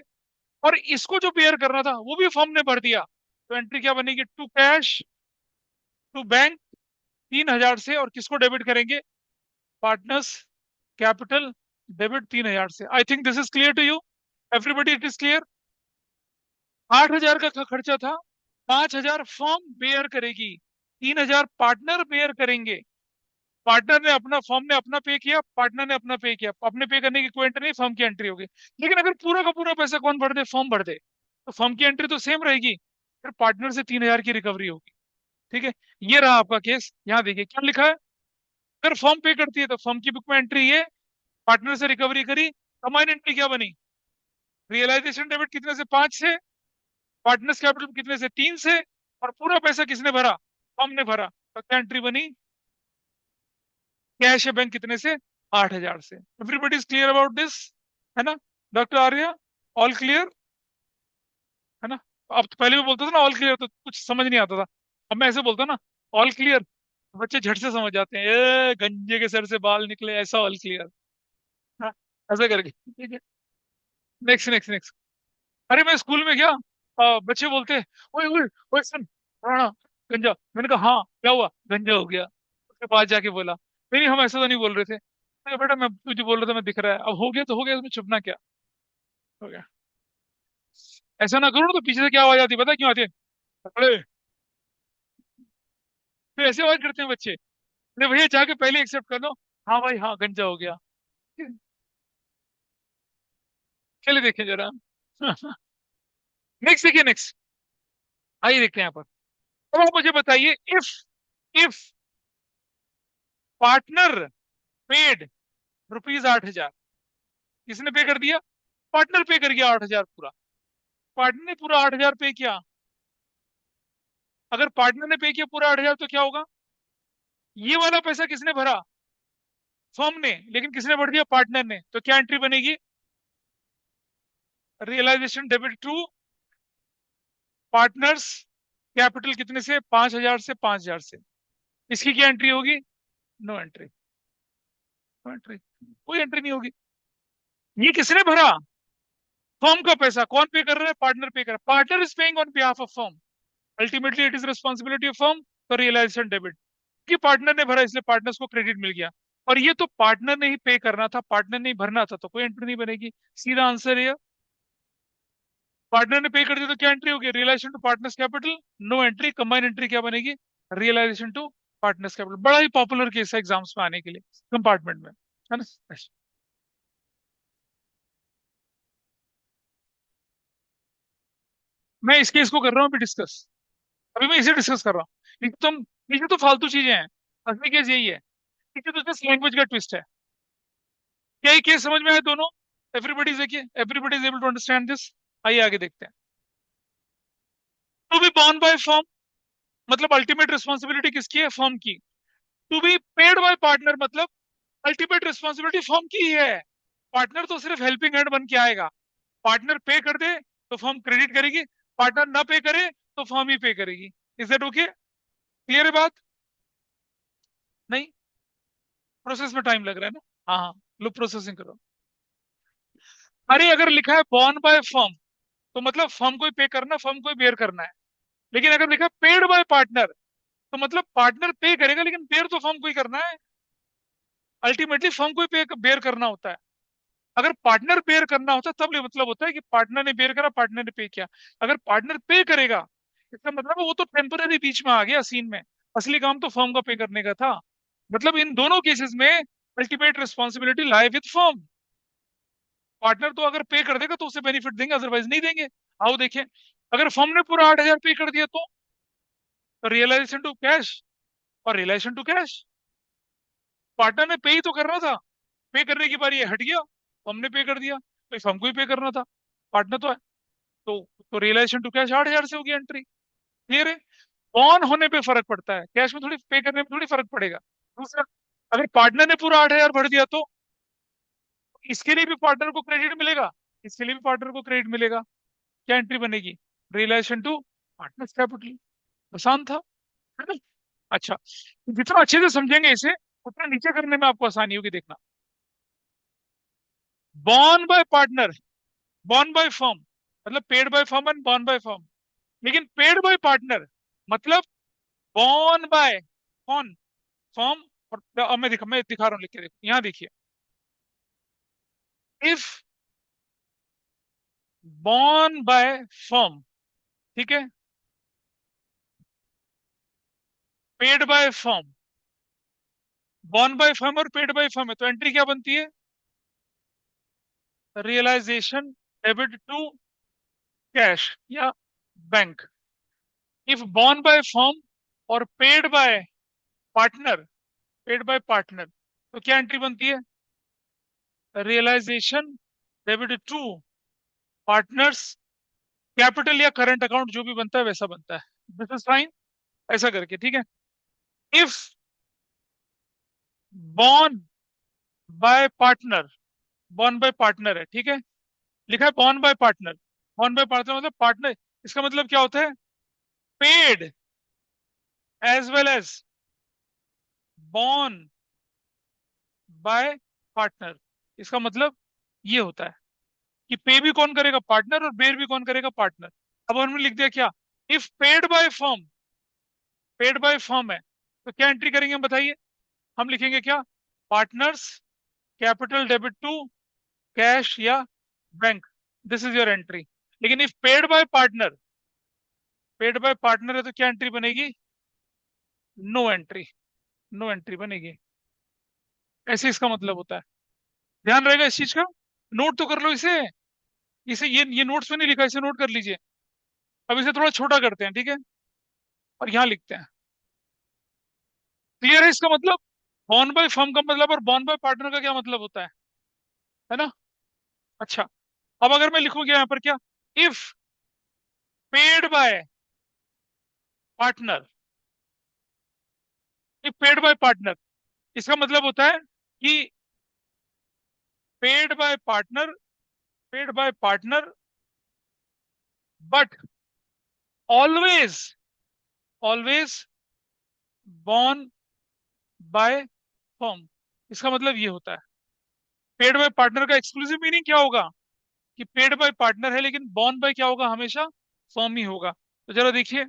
A: और इसको जो पेयर करना था वो भी फर्म ने भर दिया, तो एंट्री क्या बनेगी, टू कैश, टू बैंक, 3,000 से, और किसको डेबिट करेंगे, पार्टनर्स कैपिटल, डेबिट 3,000 से। I think this is clear to you, everybody, it is clear. 8,000 का खर्चा था, 5,000 फर्म बेयर करेगी, 3,000 पार्टनर बेयर करेंगे। पार्टनर ने अपना, फर्म ने अपना पे किया, पार्टनर ने अपना पे किया, अपने पे करने की कोई एंट्री नहीं, फर्म की एंट्री होगी। लेकिन अगर पूरा का पूरा पैसा कौन भर दे, फर्म भर दे, तो फर्म की एंट्री तो सेम रहेगी, फिर पार्टनर से 3,000 की रिकवरी होगी। ठीक है। ये रहा आपका केस। यहाँ देखिए क्या लिखा है, अगर फर्म पे करती है तो फर्म की बुक में एंट्री ये, पार्टनर से रिकवरी करी, कंबाइंड एंट्री क्या बनी, रियलाइजेशन डेबिट कितने से, 5 से, पार्टनर्स कैपिटल कितने से, 3 से, और पूरा पैसा किसने भरा, फर्म ने भरा तो क्या एंट्री बनी? कैश है बैंक कितने से? 8,000 से। Everybody is clear about this, है ना? डॉक्टर आर्या, ऑल क्लियर, है ना? अब तो पहले भी बोलता था ना ऑल क्लियर, तो कुछ समझ नहीं आता था। अब मैं ऐसे बोलता ना, ऑल क्लियर, बच्चे झट से समझ जाते हैं, ए गंजे के सर से बाल निकले, ऐसा ऑल क्लियर। हाँ, ऐसा करके ठीक है। Next next next. अरे मैं स्कूल में गया, बच्चे बोलते हैं, ओए ओए ओए सुन, राणा गंजा। मैंने कहा हाँ क्या हुआ? गंजा हो गया। उसके पास जाके बोला, नहीं नहीं, हम ऐसा तो नहीं बोल रहे थे। मैंने कहा, बेटा मैं तुझे बोल रहा था, मैं दिख रहा है, अब हो गया तो हो गया, इसमें छुपना क्या? हो गया। ऐसा ना करो ना तो पीछे से क्या आवाज आती है, पता है क्यों आती है? अरे, फिर ऐसे आवाज करते हैं बच्चे। अरे भैया जाके पहले एक्सेप्ट कर लो, हाँ भाई हाँ गंजा हो गया। चलिए देखें जरा। नेक्स्ट देखिए, नेक्स्ट। आइए देखते हैं यहाँ पर। अब आप मुझे बताइए, इफ इफ पार्टनर पेड ₹8,000, किसने पे कर दिया? पार्टनर पे कर गया 8,000 पूरा। पार्टनर ने पूरा 8,000 पे किया। अगर पार्टनर ने पे किया पूरा 8,000 तो क्या होगा? ये वाला पैसा किसने भरा? फर्म ने, लेकिन किसने भर दिया? पार्टनर ने। तो क्या एंट्री बनेगी? Realisation debit to partners capital, कितने से? 5,000 से, 5,000 से। इसकी क्या एंट्री होगी? No entry. नो एंट्री, कोई एंट्री नहीं होगी। ये किसने भरा? फर्म का पैसा। कौन पे कर रहा है? पार्टनर पे कर रहा है। Partner is paying on behalf of firm, ultimately it is responsibility of firm for realisation debit. कि पार्टनर ने भरा इसलिए पार्टनर्स को क्रेडिट मिल गया। और ये तो पार्टनर ने ही पे करना था, पार्टनर ने ही भरना था, तो कोई एंट्री नहीं बनेगी। सीधा आंसर है। पार्टनर ने पे कर दिया तो क्या एंट्री होगी? Realisation to partners capital, no entry. Combine entry क्या बनेगी? Realisation to partners capital. बड़ा ही पॉपुलर केस है एग्जाम्स में आने के लिए, कंपार्टमेंट में, है ना? मैं इस केस को कर रहा हूँ अभी डिस्कस। अभी मैं इसे डिस्कस कर रहा हूँ। ये तो फालतू चीजें हैं। असली केस यही है। ये तो जस्ट लैंग्वेज का ट्विस्ट है। क्या ये केस समझ में आया दोनों? एवरीबडी देखिए, everybody is able to understand this. आइए आगे देखते हैं। To be borne by firm, मतलब अल्टीमेट रिस्पॉन्सिबिलिटी किसकी है? फर्म की। To be paid by partner, मतलब अल्टीमेट रिस्पॉन्सिबिलिटी फर्म की ही है। पार्टनर तो सिर्फ हेल्पिंग हैंड बन के आएगा। पार्टनर पे कर दे तो फर्म क्रेडिट करेगी, पार्टनर ना पे करे तो फर्म ही पे करेगी। Is that okay? क्लियर है बात? नहीं? प्रोसेस में टाइम लग रहा है ना? हाँ हाँ, लो प्रोसेसिंग करो। अरे अगर लिखा है बॉर्न बाय फर्म, तो मतलब फर्म को ही पे करना, फर्म को ही बेयर करना है। लेकिन अगर लिखा है पेड बाय पार्टनर, तो मतलब पार्टनर पे करेगा, लेकिन बेयर तो फर्म को ही करना है। अल्टीमेटली फर्म को ही पे बेयर करना होता है। अगर पार्टनर बेयर करना होता तब ये मतलब होता है कि पार्टनर ने बेयर करा, पार्टनर ने पे किया। अगर पार्टनर पे करेगा, इसका मतलब है वो तो टेम्पररी बीच में आ गया सीन में। असली काम तो फर्म का पे करने का था। मतलब इन दोनों केसेस में ultimate responsibility lie with firm. Partner तो अगर पे कर देगा तो उसे बेनिफिट देंगे, अदरवाइज नहीं देंगे। आओ देखें। अगर फर्म ने पूरा 8,000 पे कर दिया तो रियलाइजेशन टू कैश और रियलाइजेशन टू कैश। पार्टनर ने पे ही तो करना था, पे करने की बारी ये हट गया, हमने पे कर दिया, तो इस हमको ही पे करना था। पार्टनर तो है। तो रियलाइजेशन टू कैश 8,000 से होगी एंट्री। क्लियर है? ऑन होने पे फर्क पड़ता है, कैश में थोड़ी, पे करने में थोड़ी फर्क पड़ेगा। दूसरा, अगर पार्टनर ने पूरा 8,000 भर दिया तो इसके लिए भी पार्टनर को क्रेडिट मिलेगा, इसके लिए भी पार्टनर को क्रेडिट मिलेगा। क्या एंट्री बनेगी? Realisation to partners capital. आसान था, है ना? अच्छा, जितना अच्छे से समझेंगे इसे, उतना नीचे करने में आपको आसानी होगी, देखना। Borne by partner, borne by firm, मतलब paid by firm and borne by firm. लेकिन पेड बाय पार्टनर मतलब बॉर्न बाय कौन? फर्म। और अब मैं दिखा रहा हूँ, लिख के देखो, यहाँ देखिए। इफ बॉर्न बाय फर्म, ठीक है, paid by firm, borne by firm और पेड बाय फर्म है, तो एंट्री क्या बनती है? रियलाइजेशन डेबिट टू कैश या bank. If borne by firm और paid by partner, paid by partner, तो क्या एंट्री बनती है? Realisation debit to partners capital या करंट अकाउंट, जो भी बनता है वैसा बनता है। This is fine. ऐसा करके, ठीक है। If borne by partner, borne by partner है, ठीक है, लिखा है borne by partner. Borne by partner मतलब पार्टनर, इसका मतलब क्या होता है? Paid as well as borne by partner. इसका मतलब ये होता है कि पे भी कौन करेगा? पार्टनर, और बेयर भी कौन करेगा? पार्टनर। अब हमने लिख दिया क्या? If paid by firm, paid by firm है तो क्या एंट्री करेंगे हम बताइए? हम लिखेंगे क्या? Partners capital debit to cash या bank. This is your entry. लेकिन if paid by partner, paid by partner है तो क्या एंट्री बनेगी? नो एंट्री, नो एंट्री बनेगी। ऐसे इसका मतलब होता है। ध्यान रहेगा इस चीज का। नोट तो कर लो इसे। इसे ये नोट्स में नहीं लिखा, इसे नोट कर लीजिए। अब इसे थोड़ा छोटा करते हैं, ठीक है, और यहाँ लिखते हैं। क्लियर है इसका मतलब? बॉर्न बाय फर्म का मतलब और बॉर्न बाय पार्टनर का क्या मतलब होता है ना? अच्छा, अब अगर मैं लिखूंगा यहाँ पर क्या? If paid by partner, if paid by partner, इसका मतलब होता है कि paid by partner, paid by partner but always, always born by firm. इसका मतलब ये होता है। पेड बाय पार्टनर का एक्सक्लूसिव मीनिंग क्या होगा? कि पेड बाय पार्टनर है लेकिन बॉर्न बाय क्या होगा? हमेशा फर्म ही होगा। तो जरा देखिए,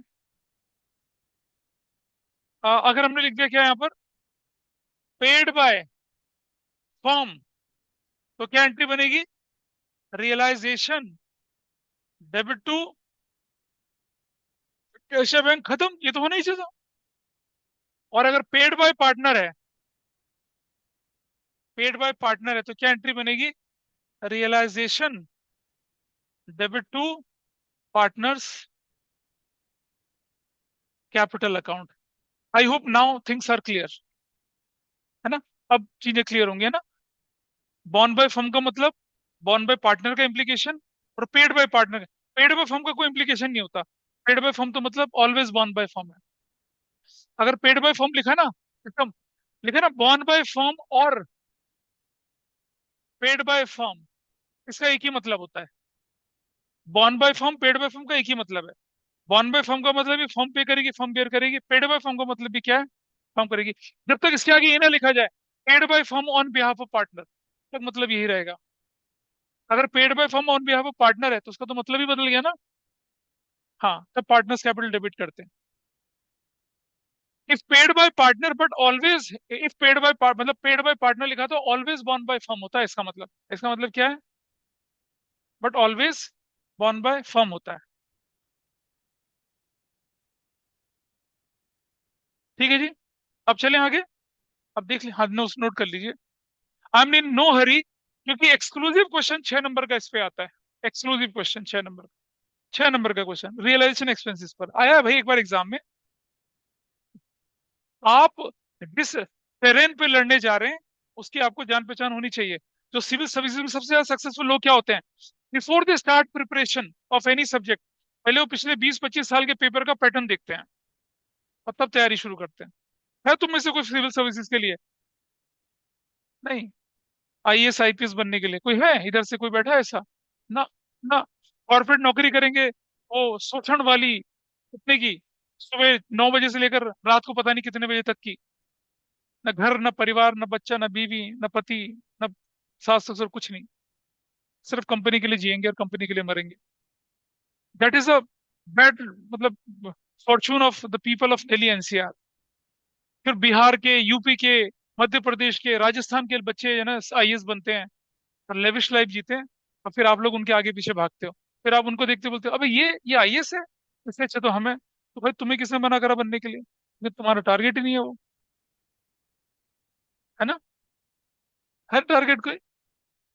A: अगर हमने लिख दिया क्या यहाँ पर? पेड बाय फर्म, तो क्या एंट्री बनेगी? Realisation debit to cash bank. खत्म, ये तो होना ही चाहिए। और अगर पेड बाय पार्टनर है, पेड बाय पार्टनर है तो क्या एंट्री बनेगी? Realisation debit to partners capital account. I hope now things are clear, है ना? अब चीजें क्लियर होंगी, है ना? बॉर्न बाय फर्म का मतलब बॉर्न बाय पार्टनर का इम्प्लीकेशन, और paid by partner, paid by firm का कोई इम्प्लीकेशन नहीं होता। पेड बाय फर्म तो मतलब ऑलवेज बॉर्न बाय फर्म है। अगर पेड बाय फर्म लिखा ना, एकदम लिखा ना बॉर्न बाय फर्म और पेड बाय फर्म, इसका एक ही मतलब होता है। Borne by firm, paid by firm का एक ही मतलब है। बॉर्न बाय फर्म का मतलब भी फर्म पे करेगी, फर्म बेयर करेगी। पेड बाय फर्म का मतलब भी क्या है? फर्म करेगी। जब तक इसके आगे ये ना लिखा जाए paid by firm on behalf of partner, तब मतलब यही रहेगा। अगर paid by firm on behalf of partner है तो उसका तो मतलब ही बदल गया ना। हाँ, तब पार्टनर्स कैपिटल डेबिट करते हैं। If paid by partner but always, if paid bye मतलब पेड बाय पार्टनर लिखा तो ऑलवेज बॉर्न बाय फर्म होता है। इसका मतलब क्या है? But always born by firm होता है। ठीक है जी। अब चलें आगे। अब देख ली, हाँ, नोट कर लीजिए। आई एम इन नो हरी, क्योंकि एक्सक्लूसिव क्वेश्चन 6 नंबर का इस पे आता है। एक्सक्लूसिव क्वेश्चन 6 नंबर, 6 नंबर का क्वेश्चन रियलाइजेशन एक्सपेंसेस पर आया है भाई एक बार एग्जाम में। आप जिस टेरेन पे लड़ने जा रहे हैं उसकी आपको जान पहचान होनी चाहिए। जो सिविल सर्विसेज में सबसे ज्यादा सक्सेसफुल लोग क्या होते हैं? Before they start preparation of any subject, पहले वो पिछले 20-25 साल के पेपर का पैटर्न देखते हैं और तब तैयारी शुरू करते हैं। है तुम में से कोई सिविल सर्विसेज के लिए? नहीं। आईएएस आईपीएस बनने के लिए कोई है इधर से? कोई बैठा है ऐसा? ना, ना। कॉर्पोरेट नौकरी करेंगे वो शोषण वाली, कितने की? सुबह 9 बजे से लेकर रात को पता नहीं कितने बजे तक की। न घर, न परिवार, न बच्चा, न बीवी, न पति, न सास ससुर, कुछ नहीं। सिर्फ कंपनी के लिए जिएंगे और कंपनी के लिए मरेंगे। दैट इज अ बैड, मतलब Fortune of the people of Delhi NCR. फिर बिहार के, यूपी के, मध्य प्रदेश के, राजस्थान के बच्चे है ना आईएएस बनते हैं और लेविश लाइफ जीते हैं। और फिर आप लोग उनके आगे पीछे भागते हो। फिर आप उनको देखते बोलते हो अबे ये आईएएस है, इससे अच्छा तो हमें। तो भाई तुम्हें किसने मना करा बनने के लिए? ये तुम्हारा टारगेट ही नहीं है वो, है ना? हर टारगेट को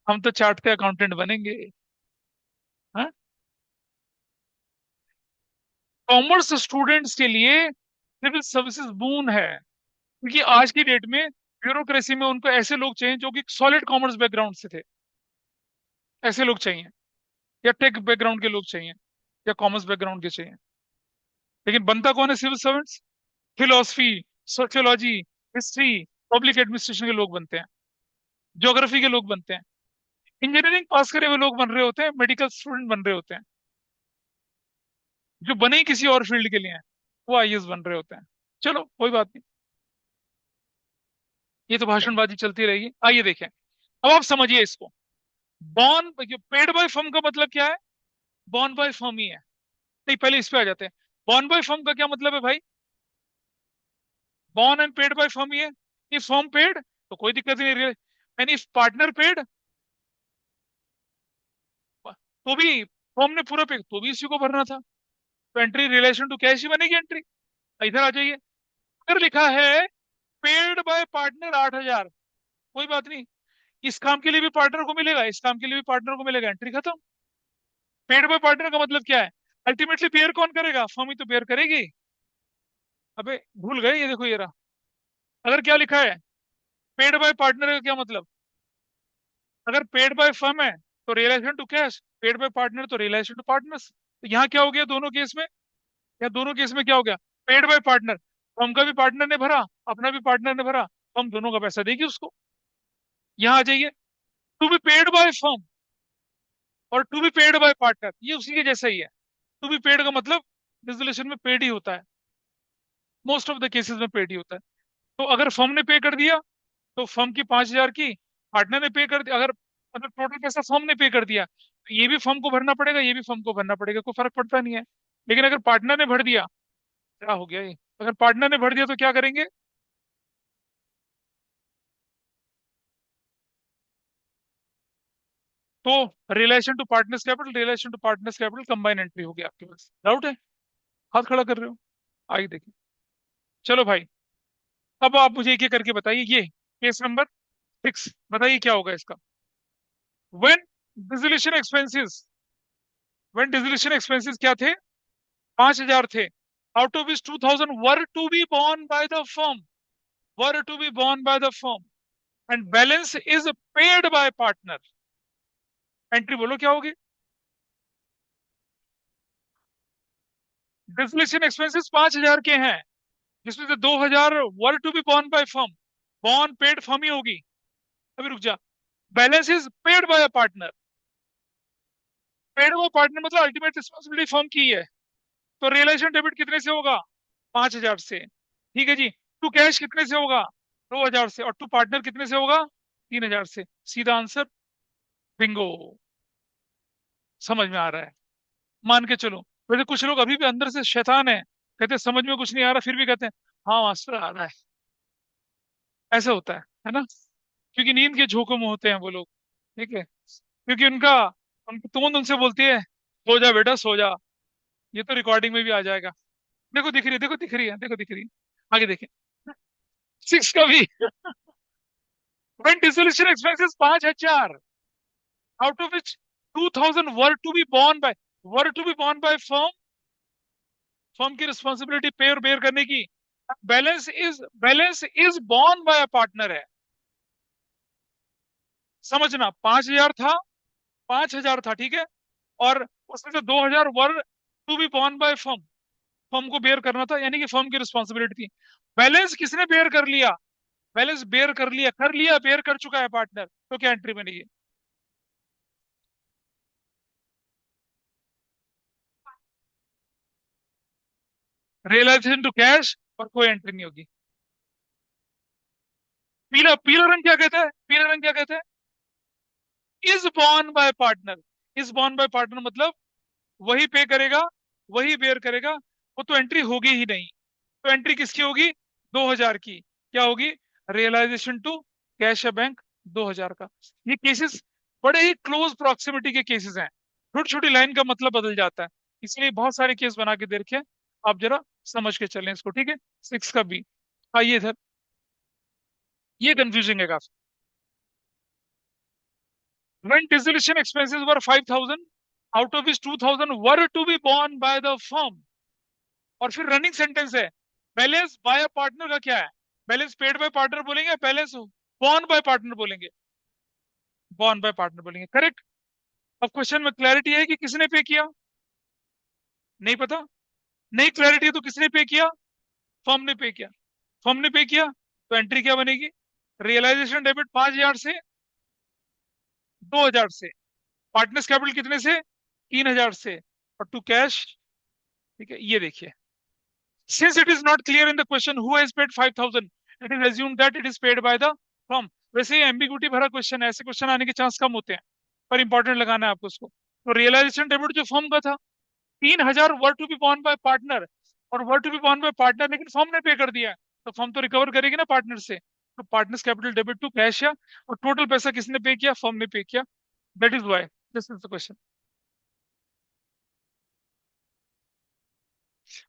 A: हम तो चार्टर्ड अकाउंटेंट बनेंगे। हाँ, कॉमर्स स्टूडेंट्स के लिए सिविल सर्विसेज बून है, क्योंकि आज की डेट में ब्यूरोक्रेसी में उनको ऐसे लोग चाहिए जो कि सॉलिड कॉमर्स बैकग्राउंड से थे। ऐसे लोग चाहिए, या टेक बैकग्राउंड के लोग चाहिए, या कॉमर्स बैकग्राउंड के चाहिए। लेकिन बनता कौन है civil servants? Philosophy, sociology, history, public administration के लोग बनते हैं, ज्योग्राफी के लोग बनते हैं, इंजीनियरिंग पास करे हुए लोग बन रहे होते हैं, मेडिकल स्टूडेंट बन रहे होते हैं, जो बने ही किसी और फील्ड के लिए हैं, वो आईएएस बन रहे होते हैं। चलो कोई बात नहीं, ये तो भाषणबाजी चलती रहेगी। आइए देखें, अब आप समझिए इसको। बॉर्न पेड बाय फर्म का मतलब क्या है? बॉर्न बाय फर्म ही है। नहीं, पहले इस पे आ जाते हैं। बॉर्न बाय फर्म का क्या मतलब है भाई? Borne and paid by firm ही है। ये फर्म पेड तो कोई दिक्कत ही नहीं, एंड इफ पार्टनर पेड तो भी फर्म ने पूरा पे तो भी इसी को भरना था। तो एंट्री रिलेशन टू कैश ही बनेगी एंट्री। इधर आ जाइए, अगर लिखा है पेड बाय पार्टनर 8,000, कोई बात नहीं, इस काम के लिए भी पार्टनर को मिलेगा, इस काम के लिए भी पार्टनर को मिलेगा, एंट्री खत्म। पेड बाय पार्टनर का मतलब क्या है? अल्टीमेटली पेयर कौन करेगा? फर्म ही तो पेयर करेगी। अबे भूल गए, ये देखो ये रहा। अगर क्या लिखा है पेड बाय पार्टनर का क्या मतलब? अगर पेड बाय फर्म है तो relation to cash, paid by partner तो रिलेशन टू पार्टनर्स। तो यहाँ क्या हो गया दोनों केस में? या दोनों केस में क्या हो गया? पेड बाय पार्टनर, फर्म का भी पार्टनर ने भरा, अपना भी पार्टनर ने भरा, फर्म दोनों का पैसा देगी उसको। यहाँ आ जाइए, to be paid by firm और to be paid by partner, ये उसी के जैसा ही है। टू बी पेड का मतलब रेजोल्यूशन में पेड ही होता है, मोस्ट ऑफ द केसेस में पेड ही होता है। तो अगर फर्म ने पे कर दिया तो फर्म की 5,000 की पार्टनर ने पे कर दिया, अगर मतलब टोटल पैसा फर्म ने पे कर दिया तो ये भी फर्म को भरना पड़ेगा, ये भी फर्म को भरना पड़ेगा, कोई फर्क पड़ता नहीं है। लेकिन अगर पार्टनर ने भर दिया, क्या हो गया ये? अगर पार्टनर ने भर दिया तो क्या करेंगे? तो relation to partners capital, relation to partners capital combine entry होगी आपके पास। डाउट है? हाथ खड़ा कर रहे हो? आइए देखिए। चलो भाई, अब आप मुझे एक एक करके बताइए। ये केस नंबर 6, बताइए क्या होगा इसका। When dissolution expenses, when dissolution expenses क्या थे? 5,000 थे। Out of which 2,000 were to be borne by the firm, were to be borne by the firm, and balance is paid by partner. Entry बोलो क्या होगी? डिसोल्यूशन एक्सपेंसेस 5,000 के हैं, जिसमें से 2,000 were to be borne by firm, borne paid firm ही होगी। अभी रुक जा, balance is paid by partner, paid by partner मतलब अल्टीमेट रिस्पॉन्सिबिलिटी फर्म की है। तो रियलाइजेशन डेबिट कितने से होगा? 5,000 से। ठीक है जी। टू कैश कितने से होगा? 2,000 से। और टू पार्टनर कितने से होगा? 3,000 से। सीधा आंसर, बिंगो। समझ में आ रहा है? मान के चलो। वैसे कुछ लोग अभी भी अंदर से शैतान है, कहते हैं समझ में कुछ नहीं आ रहा, फिर भी कहते हैं हाँ मास्टर आ रहा है। ऐसा होता है ना? क्योंकि नींद के झोंकों में होते हैं वो लोग। ठीक है, क्योंकि उनका उनकी टोन उनसे बोलती है सो जा बेटा सो जा। ये तो रिकॉर्डिंग में भी आ जाएगा। देखो दिख रही है, देखो दिख रही है, देखो दिख रही है। आगे देखिए, 6 का भी। when dissolution expenses 5,000, out of which 2,000 were to be borne by, were to be borne by firm, firm की रिस्पॉन्सिबिलिटी पे और बेयर करने की। Balance is borne by a partner है। समझना, 5,000 था, 5,000 था, ठीक है। और उसमें से 2,000 were to be borne by firm, firm को बेयर करना था, यानी कि फर्म की रिस्पॉन्सिबिलिटी थी। बैलेंस किसने बेयर कर लिया? बैलेंस बेयर कर लिया बेयर कर चुका है पार्टनर, तो क्या एंट्री बनेगी? रियलाइजेशन टू कैश, और कोई एंट्री नहीं होगी। पीला पीला रंग क्या कहता है? पीला रंग क्या कहता है? Is born by partner. Is born by partner मतलब वही पे करेगा, वही बेयर करेगा, वो तो एंट्री होगी ही नहीं। तो एंट्री किसकी होगी? 2,000 की। क्या होगी? रियलाइजेशन टू कैश या बैंक, 2,000 का। ये केसेस बड़े ही क्लोज प्रॉक्सिमिटी के केसेस हैं, छोटी छोटी लाइन का मतलब बदल जाता है। इसलिए बहुत सारे केस बना के दे रखे हैं, आप जरा समझ के चलें इसको, ठीक है। 6 का बी। आइए इधर, ये कंफ्यूजिंग है काफी। When dissolution expenses were 5,000, out of which 2,000 were to be borne by the firm, और फिर रनिंग सेंटेंस है। बैलेंस बाय पार्टनर का क्या है? बैलेंस पेड बाय पार्टनर बोलेंगे, बैलेंस बॉर्न बाय पार्टनर बोलेंगे? बॉर्न बाय पार्टनर बोलेंगे, करेक्ट। अब क्वेश्चन में क्लैरिटी है कि किसने पे किया? नहीं पता? नहीं क्लैरिटी है तो किसने पे किया? फर्म ने पे किया, फर्म ने पे किया, तो एंट्री क्या बनेगी? रियलाइजेशन डेबिट 5,000 से, 2,000 से, पार्टनर्स कैपिटल कितने से? 3,000 से, और टू कैश। ठीक है, ये देखिए, since it is not clear in the question who has paid 5,000, it is assumed that it is paid bye the firm. वैसे ये एम्बिगुइटी भरा क्वेश्चन है, ऐसे क्वेश्चन आने के चांस कम होते हैं, पर इंपॉर्टेंट लगाना है आपको उसको। तो रियलाइजेशन डेबिट जो फर्म का था, 3,000 were to be borne by partner, और were to be borne by partner, लेकिन फर्म ने पे कर दिया है, तो फर्म तो रिकवर करेगी ना पार्टनर से। तो partners capital debit to cash या, और टोटल पैसा किसने पे किया? फर्म ने पे किया। That is why this is the question.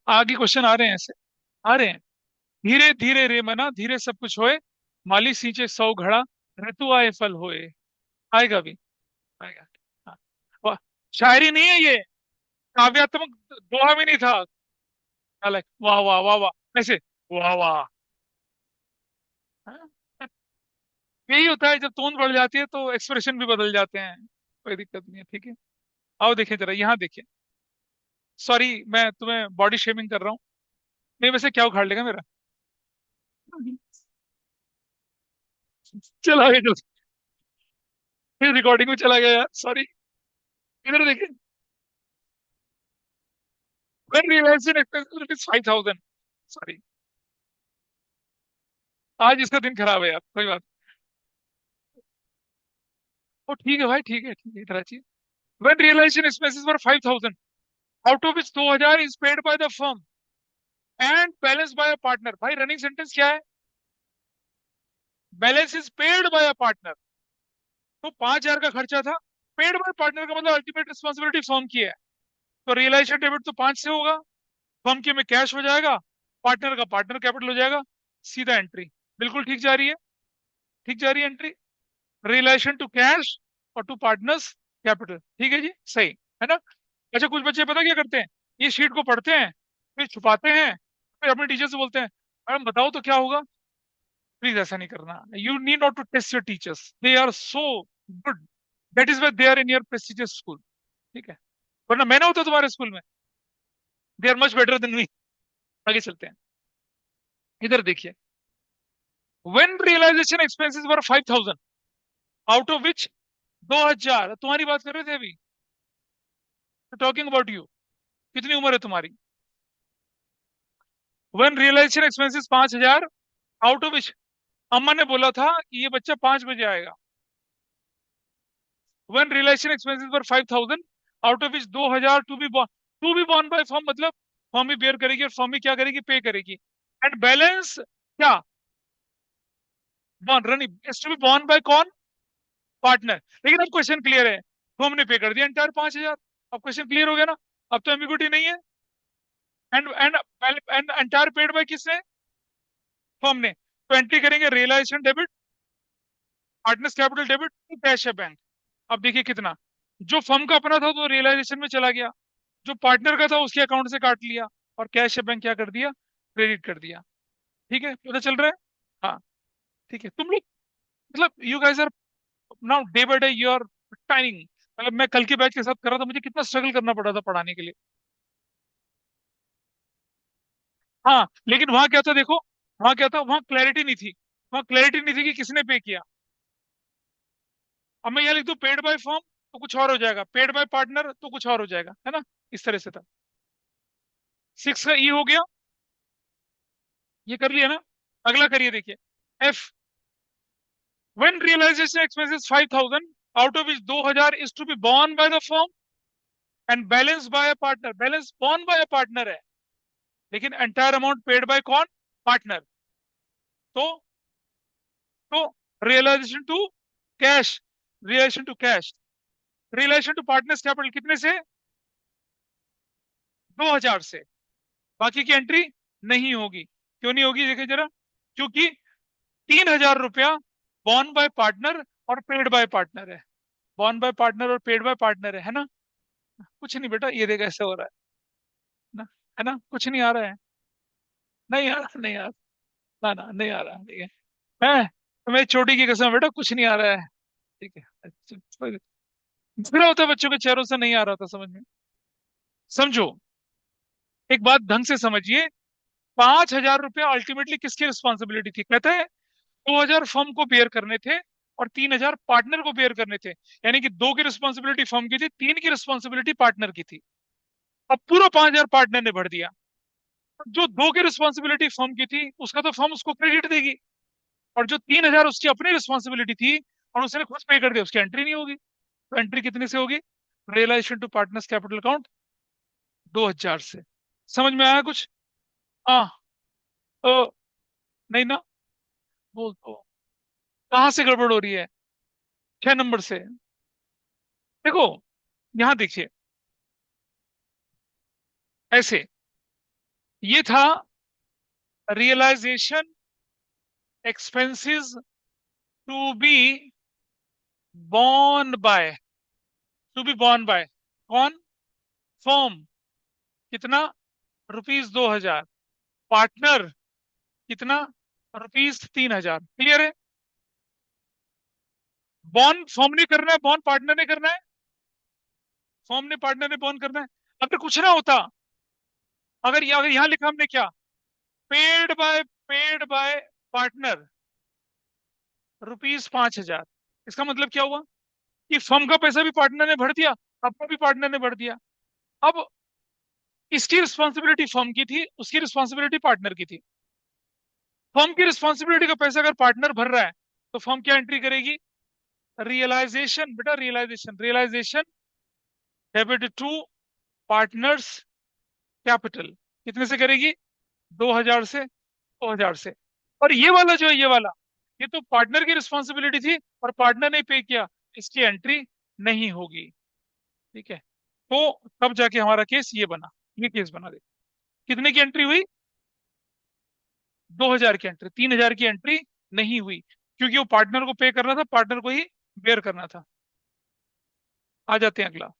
A: आगे क्वेश्चन आ रहे हैं ऐसे, आ रहे हैं। धीरे धीरे रे मना, धीरे सब कुछ होए, माली सींचे 100 घड़ा, ऋतु आए फल होए। आएगा भी, आएगा। हाँ। वाह, शायरी नहीं है ये, काव्यात्मक दोहा भी नहीं था। अलग, वाह वाह वाह वाह ऐसे, वाह वाह। हाँ? यही होता है, जब टोन बढ़ जाती है तो एक्सप्रेशन भी बदल जाते हैं। कोई दिक्कत नहीं है, ठीक है। आओ देखें जरा, यहाँ देखिए। सॉरी, मैं तुम्हें बॉडी शेमिंग कर रहा हूँ। नहीं, वैसे क्या उखाड़ लेगा मेरा? चला गया, फिर रिकॉर्डिंग में चला गया यार, सॉरी। इधर देखिए, when realization expenses it is 5,000। Sorry, आज इसका दिन खराब है यार, कोई बात। ओ ठीक है भाई, ठीक है ठीक है, इधर आइए। when realization expenses were 5,000, out of which 2,000 is paid by the firm and balance by a partner। भाई रनिंग सेंटेंस क्या है? Balance is paid by a partner. तो 5,000 का खर्चा था, पेड बाय पार्टनर का मतलब अल्टीमेट रिस्पॉन्सिबिलिटी फर्म की है। तो रियलाइजेशन डेबिट तो 5 से होगा, फर्म के में कैश हो जाएगा, पार्टनर का पार्टनर कैपिटल हो जाएगा, सीधा एंट्री। बिल्कुल ठीक जा रही है, ठीक जा रही है एंट्री। रिलेशन टू कैश और टू पार्टनर्स कैपिटल, ठीक है जी, सही है ना? अच्छा, कुछ बच्चे पता क्या करते हैं, ये शीट को पढ़ते हैं, फिर छुपाते हैं, फिर अपने टीचर से बोलते हैं मैडम बताओ तो क्या होगा। प्लीज ऐसा नहीं करना, you need not to test your teachers, they are so good, that is why they are in your prestigious school. ठीक है, वरना मैं ना होता तुम्हारे स्कूल में, they are much better than me. आगे चलते हैं, इधर देखिए। When realisation expenses were 5,000, out of which 2,000, तुम्हारी बात कर रहे थे अभी, टॉकिंग अबाउट यू। कितनी उम्र है तुम्हारी? When realisation expenses 5,000, out of which, अम्मा ने बोला था कि ये बच्चा 5 बजे आएगा। When realisation expenses were 5,000, out of which 2,000 to be borne by firm, मतलब फर्म ही बेयर करेगी, और फर्म ही क्या करेगी? पे करेगी। एंड बैलेंस क्या? Borne running is to be borne by कौन? पार्टनर। लेकिन अब क्वेश्चन क्लियर है, फर्म ने पे कर दिया एंटायर 5,000। अब क्वेश्चन क्लियर हो गया ना, अब तो एम्बिग्यूटी नहीं है। And and and entire paid by किसने? फर्म ने। तो एंट्री करेंगे realisation debit, partners capital debit to cash है बैंक। अब देखिए कितना, जो फर्म का अपना था तो रियलाइजेशन में चला गया, जो पार्टनर का था उसके अकाउंट से काट लिया, और कैश है बैंक क्या कर दिया? क्रेडिट कर दिया। ठीक है, पता चल रहा है? हाँ, ठीक है। तुम लोग, मतलब you guys are now day by day you are timing. मतलब मैं कल के बैच के साथ कर रहा था, मुझे कितना स्ट्रगल करना पड़ा था पढ़ाने के लिए। हाँ, लेकिन वहां क्या था देखो, वहां क्या था, वहां क्लैरिटी नहीं थी। वहां क्लैरिटी नहीं थी कि किसने पे किया। अब मैं यहाँ लिख दूं पेड बाय फर्म, तो कुछ और हो जाएगा, पेड बाय पार्टनर तो कुछ और हो जाएगा, है ना? इस तरह से था। 6 का ई हो गया, ये कर लिया ना? अगला करिए, देखिए। F, when realisation expenses 5,000, out of which 2,000 is to be borne by the firm and balance by a partner. Balance borne by a partner है, लेकिन एंटायर अमाउंट पेड बाय कौन? पार्टनर। तो तो realisation to cash, realisation to cash, relation to partners capital कितने से? 2,000 से। बाकी की एंट्री नहीं होगी। क्यों नहीं होगी, देखिए जरा। क्योंकि 3,000 रुपया बॉर्न बाय पार्टनर और पेड बाय पार्टनर है, बॉर्न बाय पार्टनर और पेड बाय पार्टनर है ना? कुछ नहीं बेटा, ये देखो ऐसे हो रहा है ना, है ना? कुछ नहीं आ रहा है, नहीं आ रहा, नहीं आ रहा, ना ना नहीं आ रहा, ठीक है। तुम्हें चोटी की कसम बेटा, कुछ नहीं आ रहा है। ठीक है, अच्छा, बुरा होता है बच्चों के चेहरों से नहीं आ रहा था समझ में। समझो, एक बात ढंग से समझिए, 5,000 रुपया अल्टीमेटली किसकी रिस्पॉन्सिबिलिटी थी? कहते हैं 2,000 फर्म को बेयर करने थे और 3,000 पार्टनर को बेयर करने थे। यानी कि दो की रिस्पॉन्सिबिलिटी फर्म की थी, तीन की रिस्पॉन्सिबिलिटी पार्टनर की थी। अब पूरा 5,000 पार्टनर ने भर दिया। जो दो की रिस्पॉन्सिबिलिटी फर्म की थी उसका तो फर्म उसको क्रेडिट देगी, और जो 3,000 उसकी अपनी रिस्पॉन्सिबिलिटी थी और उसने खुद पे कर दिया, उसकी एंट्री नहीं होगी। तो एंट्री कितने से होगी? Realisation to partners capital account 2,000 से। समझ में आया कुछ? हाँ। तो नहीं ना? बोल तो, कहाँ से गड़बड़ हो रही है? 6 नंबर से। देखो, यहां देखिए, ऐसे ये था realisation expenses to be borne by, to be borne by कौन? फर्म। कितना? ₹2,000। पार्टनर कितना? ₹3,000। क्लियर है? बॉन्ड फर्म ने करना है, बॉन्ड पार्टनर ने करना है। फर्म ने पार्टनर ने बॉन्ड करना है। अगर कुछ ना होता, अगर यहां लिखा हमने क्या, पेड बाय पार्टनर ₹5,000, इसका मतलब क्या हुआ कि फर्म का पैसा भी पार्टनर ने भर दिया, अपना भी पार्टनर ने भर दिया। अब इसकी रिस्पॉन्सिबिलिटी फर्म की थी, उसकी रिस्पॉन्सिबिलिटी पार्टनर की थी। फर्म की रिस्पॉन्सिबिलिटी का पैसा अगर पार्टनर भर रहा है तो फर्म क्या एंट्री करेगी? रियलाइजेशन, बेटा realisation, realisation debit to partners capital. कितने से करेगी? 2,000 से, 2,000 से। और ये वाला जो है, ये वाला, ये तो पार्टनर की रिस्पॉन्सिबिलिटी थी और पार्टनर ने पे किया, इसकी एंट्री नहीं होगी। ठीक है? तो तब जाके हमारा केस ये बना, ये केस बना। दे कितने की एंट्री हुई? 2,000 की एंट्री, 3,000 की एंट्री नहीं हुई, क्योंकि वो पार्टनर को पे करना था, पार्टनर को ही बेयर करना था। आ जाते हैं अगला।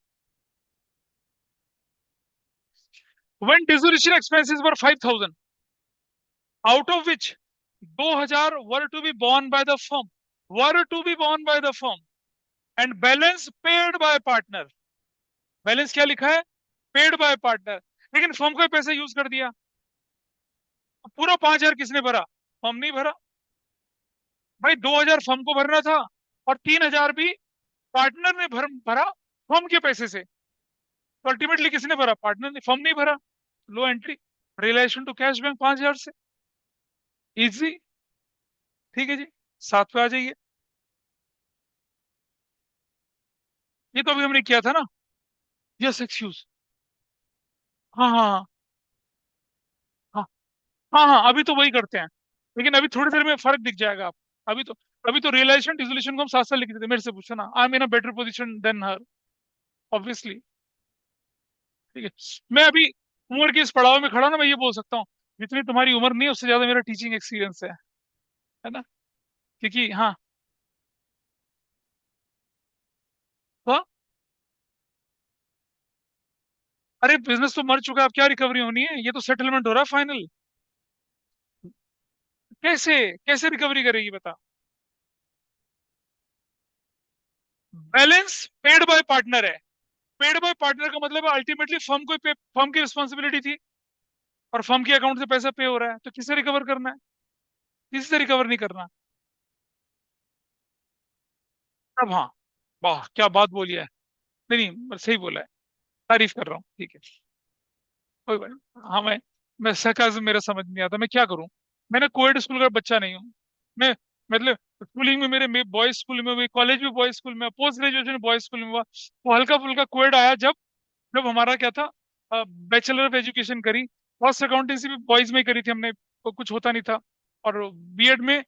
A: When dissolution expenses were 5,000, out of which 2,000 were to be borne by the firm, were to be borne by the firm, and balance paid by partner। Balance क्या लिखा है? Paid by partner. लेकिन फर्म का पैसा यूज कर दिया, तो पूरा 5,000 किसने भरा? फर्म नहीं भरा। भाई 2,000 फर्म को भरना था और 3,000 भी पार्टनर ने भरा फर्म के पैसे से। तो अल्टीमेटली किसने भरा? पार्टनर ने, फर्म नहीं भरा। लो entry, relation to cash bank 5,000 से। इजी। ठीक है जी, 7 पे आ जाइए। ये तो अभी हमने किया था ना। Yes, excuse. हाँ हाँ हाँ हाँ हाँ हाँ, अभी तो वही करते हैं, लेकिन अभी थोड़ी देर में फर्क दिख जाएगा आप। अभी तो रियलाइजेशन डिसोल्यूशन को हम साथ साथ लिख देते। मेरे से पूछो ना, I am in a better position than her, obviously. ठीक है? मैं अभी उम्र के इस पड़ाव में खड़ा हूं ना, मैं ये बोल सकता हूँ, जितनी तुम्हारी उम्र नहीं है उससे ज्यादा मेरा टीचिंग एक्सपीरियंस है ना? क्योंकि हाँ। तो अरे बिजनेस तो मर चुका है, अब क्या रिकवरी होनी है? ये तो सेटलमेंट हो रहा है फाइनल। कैसे कैसे रिकवरी करेगी बता? बैलेंस पेड बाय पार्टनर है। पेड बाय पार्टनर का मतलब है अल्टीमेटली फर्म को पे, फर्म की रिस्पॉन्सिबिलिटी थी और फर्म के अकाउंट से पैसा पे हो रहा है, तो किसे रिकवर करना है? किसी से रिकवर नहीं करना। अब हाँ, वाह क्या बात बोली है। नहीं नहीं, सही बोला है, तारीफ कर रहा हूँ। ठीक है, कोई बात नहीं। हाँ, मैं sarcasm मेरा समझ नहीं आता, मैं क्या करूँ? मैं ना कोएड स्कूल का बच्चा नहीं हूँ। मैं मतलब स्कूलिंग में मेरे बॉयज स्कूल में हुई, कॉलेज भी बॉयज स्कूल में, पोस्ट ग्रेजुएशन बॉयज स्कूल में हुआ। वो हल्का फुल्का कोएड आया जब, जब हमारा क्या था, बैचलर ऑफ एजुकेशन करी। कॉस्ट अकाउंटेंसी भी बॉयज में ही करी थी हमने, तो कुछ होता नहीं था। और बीएड में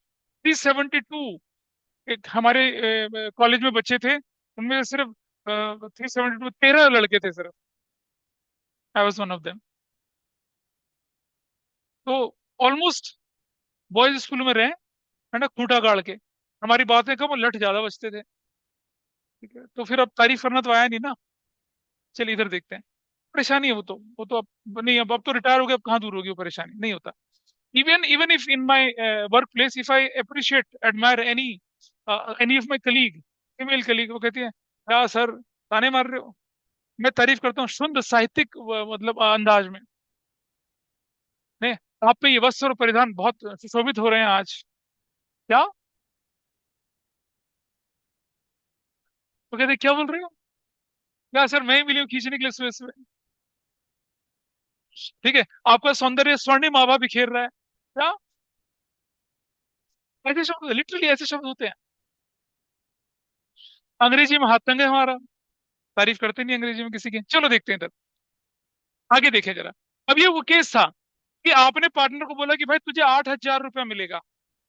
A: 372 एक हमारे कॉलेज में बच्चे थे, उनमें से सिर्फ 372, 13 लड़के थे सिर्फ। I was one of them. तो ऑलमोस्ट बॉयज स्कूल में रहे, है ना, खूंटा गाड़ के। हमारी बातें कम और लठ ज्यादा बजते थे। ठीक है, तो फिर अब तारीफ करना तो आया नहीं ना। चलिए इधर देखते हैं। परेशानी है वो तो अब नहीं, अब तो रिटायर हो गया, अब कहाँ दूर होगी वो परेशानी, नहीं होता। even if in my workplace, if I appreciate, admire any of my colleague, female colleague, वो कहती है, क्या सर ताने मार रहे हो? मैं तारीफ करता हूँ शुद्ध साहित्यिक मतलब अंदाज में। नहीं, आप पे ये वस्त्र और परिधान बहुत सुशोभित हो रहे हैं आज। क्या? तो कहते क्या बोल रहे हो? क्या सर, मैं ही मिली हूँ खींचने के लिए सुबह सुबह? ठीक है, आपका सौंदर्य स्वर्णिम आभा बिखेर रहा है। क्या? ऐसे शब्द, लिटरली ऐसे शब्द होते हैं। अंग्रेजी में हाथ तंग है हमारा, तारीफ करते नहीं अंग्रेजी में किसी की। चलो देखते हैं इधर, आगे देखें जरा। अब ये वो केस था कि आपने पार्टनर को बोला कि भाई तुझे 8,000 रुपया मिलेगा,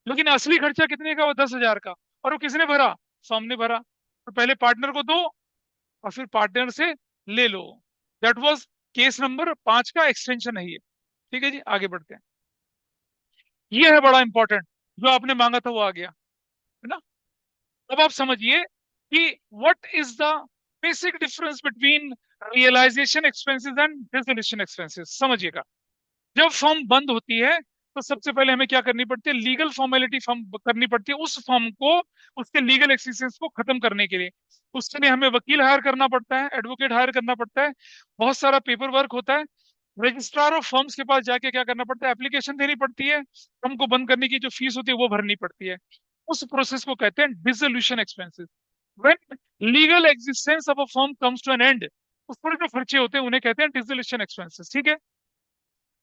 A: लेकिन असली खर्चा कितने का? वो 10,000 का। और वो किसने भरा? फर्म ने भरा। तो पहले पार्टनर को दो और फिर पार्टनर से ले लो। दैट वाज केस नंबर 5 का एक्सटेंशन है ये। ठीक है जी, आगे बढ़ते हैं। ये है बड़ा इंपॉर्टेंट, जो आपने मांगा था वो आ गया, है ना? अब आप समझिए कि what is the basic difference between realisation expenses and dissolution expenses. समझिएगा, जब फर्म बंद होती है तो सबसे पहले हमें क्या करनी पड़ती है? लीगल फॉर्मेलिटी फर्म करनी पड़ती है उस फर्म को, उसके लीगल एक्सिस्टेंस को खत्म करने के लिए। उसके लिए हमें वकील हायर करना पड़ता है, एडवोकेट हायर करना पड़ता है, बहुत सारा पेपर वर्क होता है। रजिस्ट्रार ऑफ फर्म्स के पास जाके क्या करना पड़ता है? एप्लीकेशन देनी पड़ती है, फर्म को बंद करने की जो फीस होती है वो भरनी पड़ती है। उस प्रोसेस को कहते हैं dissolution expenses. When legal existence of a firm comes to an end, उस पर जो खर्चे होते हैं उन्हें कहते हैं डिसोल्यूशन एक्सपेंसेस। ठीक है?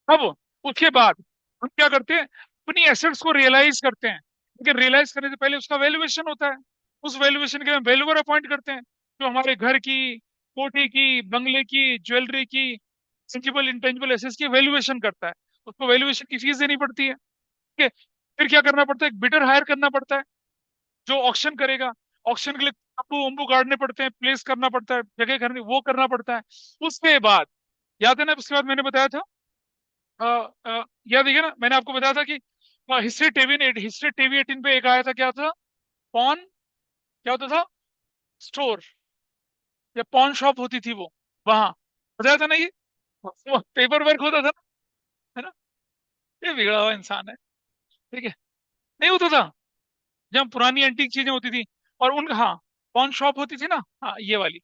A: अब उसके बाद हम क्या करते हैं? अपनी एसेट्स को रियलाइज करते हैं, लेकिन रियलाइज करने से पहले उसका वैल्यूएशन होता है। उस वैल्यूएशन के हम वैल्यूअर अपॉइंट करते हैं, जो हमारे घर की, कोठी की, बंगले की, ज्वेलरी की, टेंजिबल इंटेंजिबल एसेट्स की वैल्यूएशन करता है। उसको वैल्यूएशन की फीस देनी पड़ती है। ठीक है? फिर क्या करना पड़ता है? एक बिडर हायर करना पड़ता है, जो ऑक्शन करेगा। ऑक्शन के लिए तंबू वंबू गाड़ने पड़ते हैं, प्लेस करना पड़ता है, जगह करनी वो करना पड़ता है। उसके बाद, याद है ना, उसके बाद मैंने बताया था, अ, याद है ना, मैंने आपको बताया था कि हिस्ट्री टीवी ने, हिस्ट्री टीवी 18 पे एक आया था, क्या था? पॉन, क्या होता था? स्टोर या पॉन शॉप होती थी वो, वहां बताया था ना ये, वो पेपर वर्क होता था ना, है ना? ये बिगड़ा हुआ इंसान है। ठीक है? नहीं होता था, जहाँ पुरानी एंटीक चीजें होती थी और उन, हाँ, पॉन शॉप होती थी ना, हाँ ये वाली।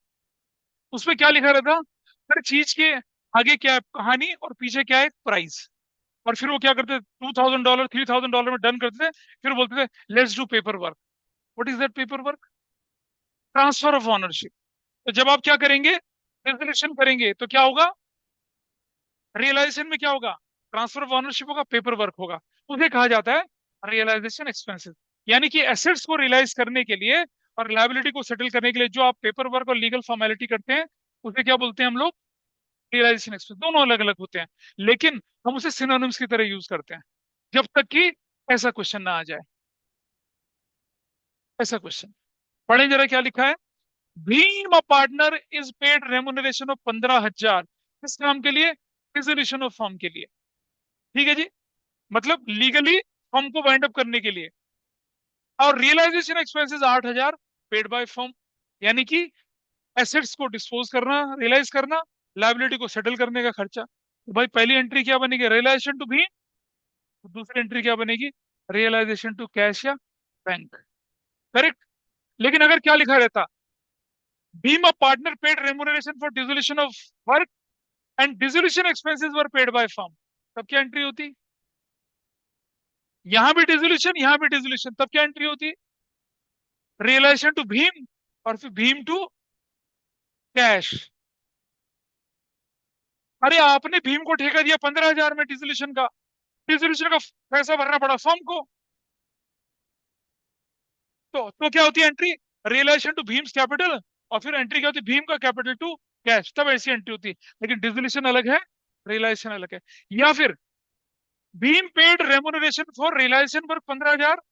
A: उसमें क्या लिखा रहता? हर चीज के आगे क्या है कहानी और पीछे क्या है प्राइस। और फिर वो क्या करते? $2,000 $3,000 में डन करते थे। फिर बोलते थे let's do paper work. What is that paper work? Transfer of ownership. तो जब आप क्या करेंगे? रिजोल्यूशन करेंगे तो क्या होगा? रियलाइजेशन में क्या होगा? ट्रांसफर ऑफ ऑनरशिप होगा, पेपर वर्क होगा। उसे कहा जाता है रियलाइजेशन एक्सपेंसेस। यानी कि एसेट्स को रियलाइज करने के लिए और लायबिलिटी को सेटल करने के लिए जो आप पेपर वर्क और लीगल फॉर्मेलिटी करते हैं, उसे क्या बोलते हैं हम लोग? Realisation expense. दोनों अलग अलग होते हैं, लेकिन हम उसे सिनोनिम्स की तरह यूज करते हैं, जब तक कि ऐसा क्वेश्चन ना आ जाए। ऐसा क्वेश्चन पढ़े जरा, क्या लिखा है? Bhim partner is paid remuneration of 15,000 किस काम के लिए? डिसोल्यूशन ऑफ फॉर्म के लिए। ठीक है जी, मतलब लीगली फॉर्म को वाइंड अप करने के लिए। और realisation expenses 8,000 paid by form, यानी कि एसेट्स को डिस्पोज करना, रियलाइज करना, लाइबिलिटी को सेटल करने का खर्चा। तो भाई पहली एंट्री क्या बनेगी? Realisation to Bhim. तो दूसरी एंट्री क्या बनेगी? रियलाइजेशन टू कैश या बैंक। करेक्ट? लेकिन अगर क्या लिखा रहता? Bhim partner paid remuneration for dissolution of work and dissolution expenses were paid by firm, तब क्या एंट्री होती? यहां भी डिसोल्यूशन, यहां भी डिसोल्यूशन, तब क्या एंट्री होती? रियलाइजेशन टू भीम और फिर भीम टू कैश। अरे आपने भीम को ठेका दिया 15,000 में डिसोल्यूशन का, डिसोल्यूशन का पैसा भरना पड़ा फर्म को। तो क्या होती है entry? Realisation to Bheem's capital, और फिर एंट्री क्या होती है? भीम का कैपिटल टू कैश, तब ऐसी एंट्री होती है। लेकिन डिसोल्यूशन अलग है, रियलाइजेशन अलग है। या फिर Bhim paid remuneration for realisation पर 15,000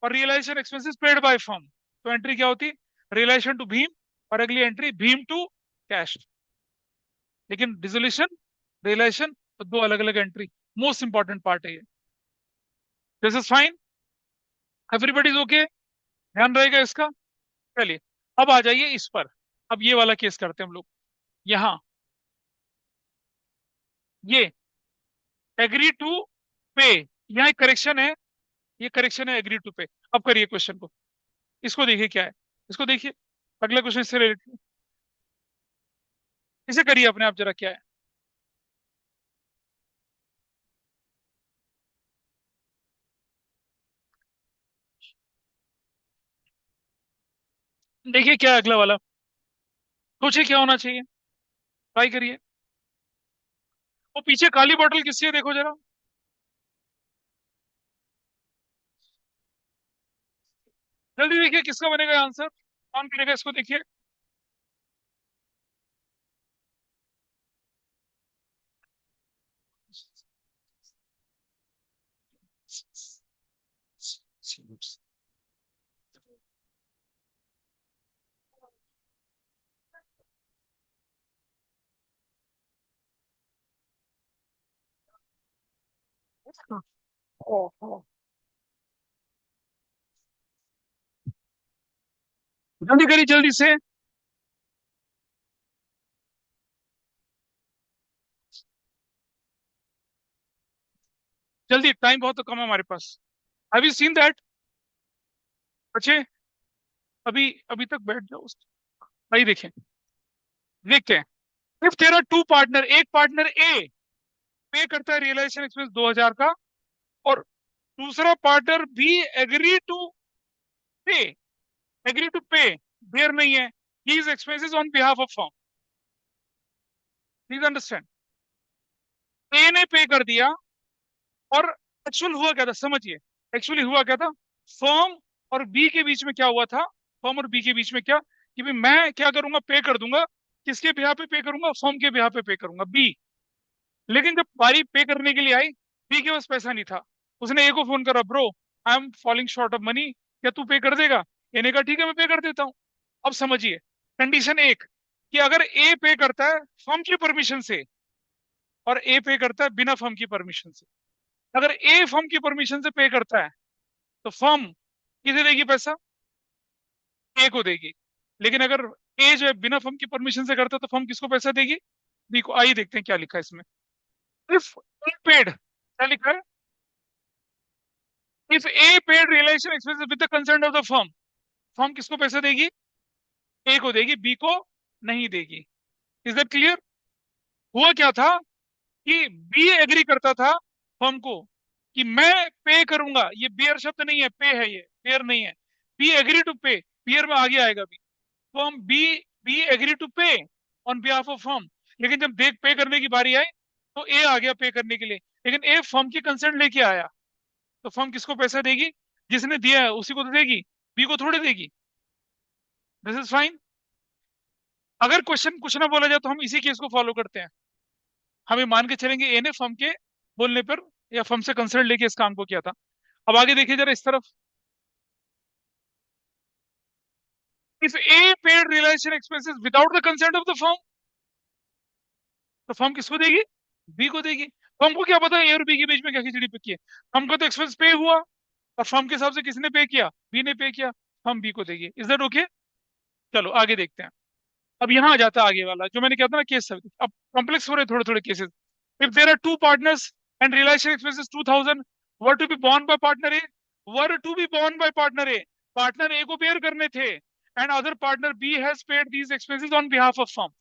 A: और realisation expenses paid by firm, तो एंट्री क्या होती? रियलाइजेशन टू भीम, और अगली एंट्री भीम टू कैश। लेकिन डिसोल्यूशन, रियलाइजेशन, तो दो अलग अलग एंट्री। मोस्ट इंपॉर्टेंट पार्ट है ये। This is fine, everybody is okay, ध्यान रहेगा इसका। चलिए, अब आ जाइए इस पर। अब ये वाला केस करते हैं हम लोग। यहाँ ये एग्री टू पे, यहाँ एक करेक्शन है, ये करेक्शन है एग्री टू पे। अब करिए क्वेश्चन को, इसको देखिए क्या है, इसको देखिए। अगला क्वेश्चन इससे रिलेटेड, इसे करिए अपने आप जरा, क्या है? देखिए क्या है अगला वाला। सोचिए क्या होना चाहिए। ट्राई करिए। वो पीछे काली बोतल किसकी है देखो जरा। जल्दी देखिए किसका बनेगा आंसर। कौन करेगा इसको देखिए। जल्दी करिए जल्दी से। जल्दी, टाइम बहुत तो कम है हमारे पास। Have you seen that? बच्चे, अभी अभी तक बैठ जाओ। भाई देखें, देखते हैं। इफ तेरा टू पार्टनर, एक पार्टनर ए पे करता है रियलाइजेशन एक्सपेंस 2000 का, और दूसरा partner B agree to pay, agree to pay, there नहीं है these expenses on behalf of firm। Please understand. A ने पे कर दिया, और एक्चुअल हुआ क्या था समझिए। एक्चुअली हुआ क्या था, फर्म और बी के बीच में क्या हुआ था। फर्म और बी के बीच में क्या, कि भाई मैं क्या करूंगा, पे कर दूंगा। किसके ब्याह पे पे करूंगा, फर्म के ब्याह पे पे करूंगा, बी। लेकिन जब बारी पे करने के लिए आई, बी के पास पैसा नहीं था। उसने ए को फोन करा, bro I am falling short of money, क्या तू पे कर देगा? ए ने कहा ठीक है मैं पे कर देता हूँ। अब समझिए, कंडीशन एक, कि अगर ए पे करता है फर्म की परमिशन से, और ए पे करता है बिना फर्म की परमिशन से। अगर ए फर्म की परमिशन से पे करता है, तो फर्म किसे देगी पैसा? ए को देगी। लेकिन अगर ए जो है बिना फर्म की परमिशन से करता है, तो फर्म किसको पैसा देगी? बी को। आइए देखते हैं क्या लिखा है इसमें। इफ ए पेड, क्या लिखा है? If A paid realisation expenses with the concern of the firm, firm किसको पैसा देगी? ए को देगी, बी को नहीं देगी। Is that clear? हुआ क्या था, कि बी एग्री करता था फर्म को, कि मैं पे करूंगा। ये बियर शब्द नहीं है, पे है, ये पेयर नहीं है। B agree to pay, bear में आगे आएगा B. Firm B, B agree to pay on behalf of firm. लेकिन जब देख पे करने की बारी आई, तो ए आ गया पे करने के लिए। लेकिन ए फर्म की कंसर्न लेके आया, तो फर्म किसको पैसा देगी? जिसने दिया है उसी को तो देगी, बी को थोड़ी देगी। This is fine. अगर क्वेश्चन कुछ ना बोला जाए तो हम इसी केस को फॉलो करते हैं। हम ये मान के चलेंगे ए ने फर्म के बोलने पर, या फर्म से कंसर्न लेके इस काम को किया था। अब आगे देखिए जरा इस तरफ। If A paid realisation expenses without the consent of the firm, तो फर्म किसको देगी? बी को देगी। फर्म को क्या पता ए और बी के बीच में क्या खिचड़ी पकी है। फर्म का तो एक्सपेंस पे हुआ, और फर्म के हिसाब से किसने पे किया? बी ने पे किया। हम बी को देंगे। Is that okay? चलो आगे देखते हैं। अब यहाँ आ जाता है आगे वाला जो मैंने कहा था ना, केस सब अब कॉम्प्लेक्स हो रहे थोड़े थोड़े cases. If there are two partners and realisation expenses 2000 were to be borne by partner A, were to be borne by partner A, partner A को बेयर करने थे, and other partner B has paid these expenses on behalf of firm.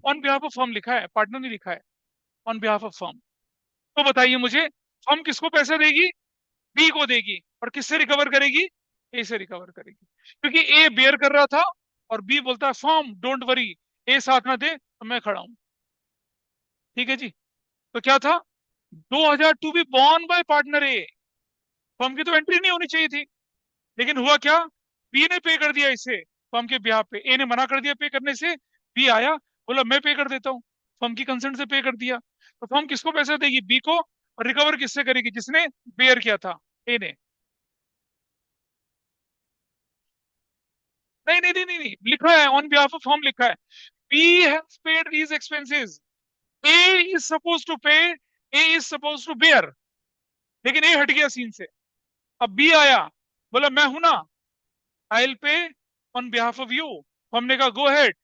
A: On behalf of firm लिखा है, पार्टनर नहीं लिखा है। On behalf of firm. तो बताइए मुझे, फर्म किसको पैसा देगी? बी को देगी। और किससे रिकवर करेगी? ए से रिकवर करेगी। क्योंकि ए बेयर कर रहा था, और बी बोलता है फर्म डोंट वरी, ए साथ ना दे तो मैं खड़ा हूं। ठीक है जी। तो क्या था, 2000 to be borne by partner A. Firm की तो एंट्री नहीं होनी चाहिए थी। लेकिन हुआ क्या, बी ने पे कर दिया इसे फर्म के ब्याह पे। ए ने मना कर दिया पे करने से। बी आया, बोला मैं पे कर देता हूँ। फर्म की कंसर्न से पे कर दिया। तो फर्म किसको पैसा देगी? बी को। और रिकवर किससे करेगी? जिसने बेयर किया था, ए ने। नहीं नहीं नहीं नहीं नहीं, लिखा है ऑन बिहाफ ऑफ फर्म लिखा है। B has paid these expenses, A is suppose to pay, A is suppose to bear. लेकिन ए हट गया सीन से। अब बी आया, बोला मैं हूं ना, आई विल पे on behalf of you. Firm ने कहा गो हेड।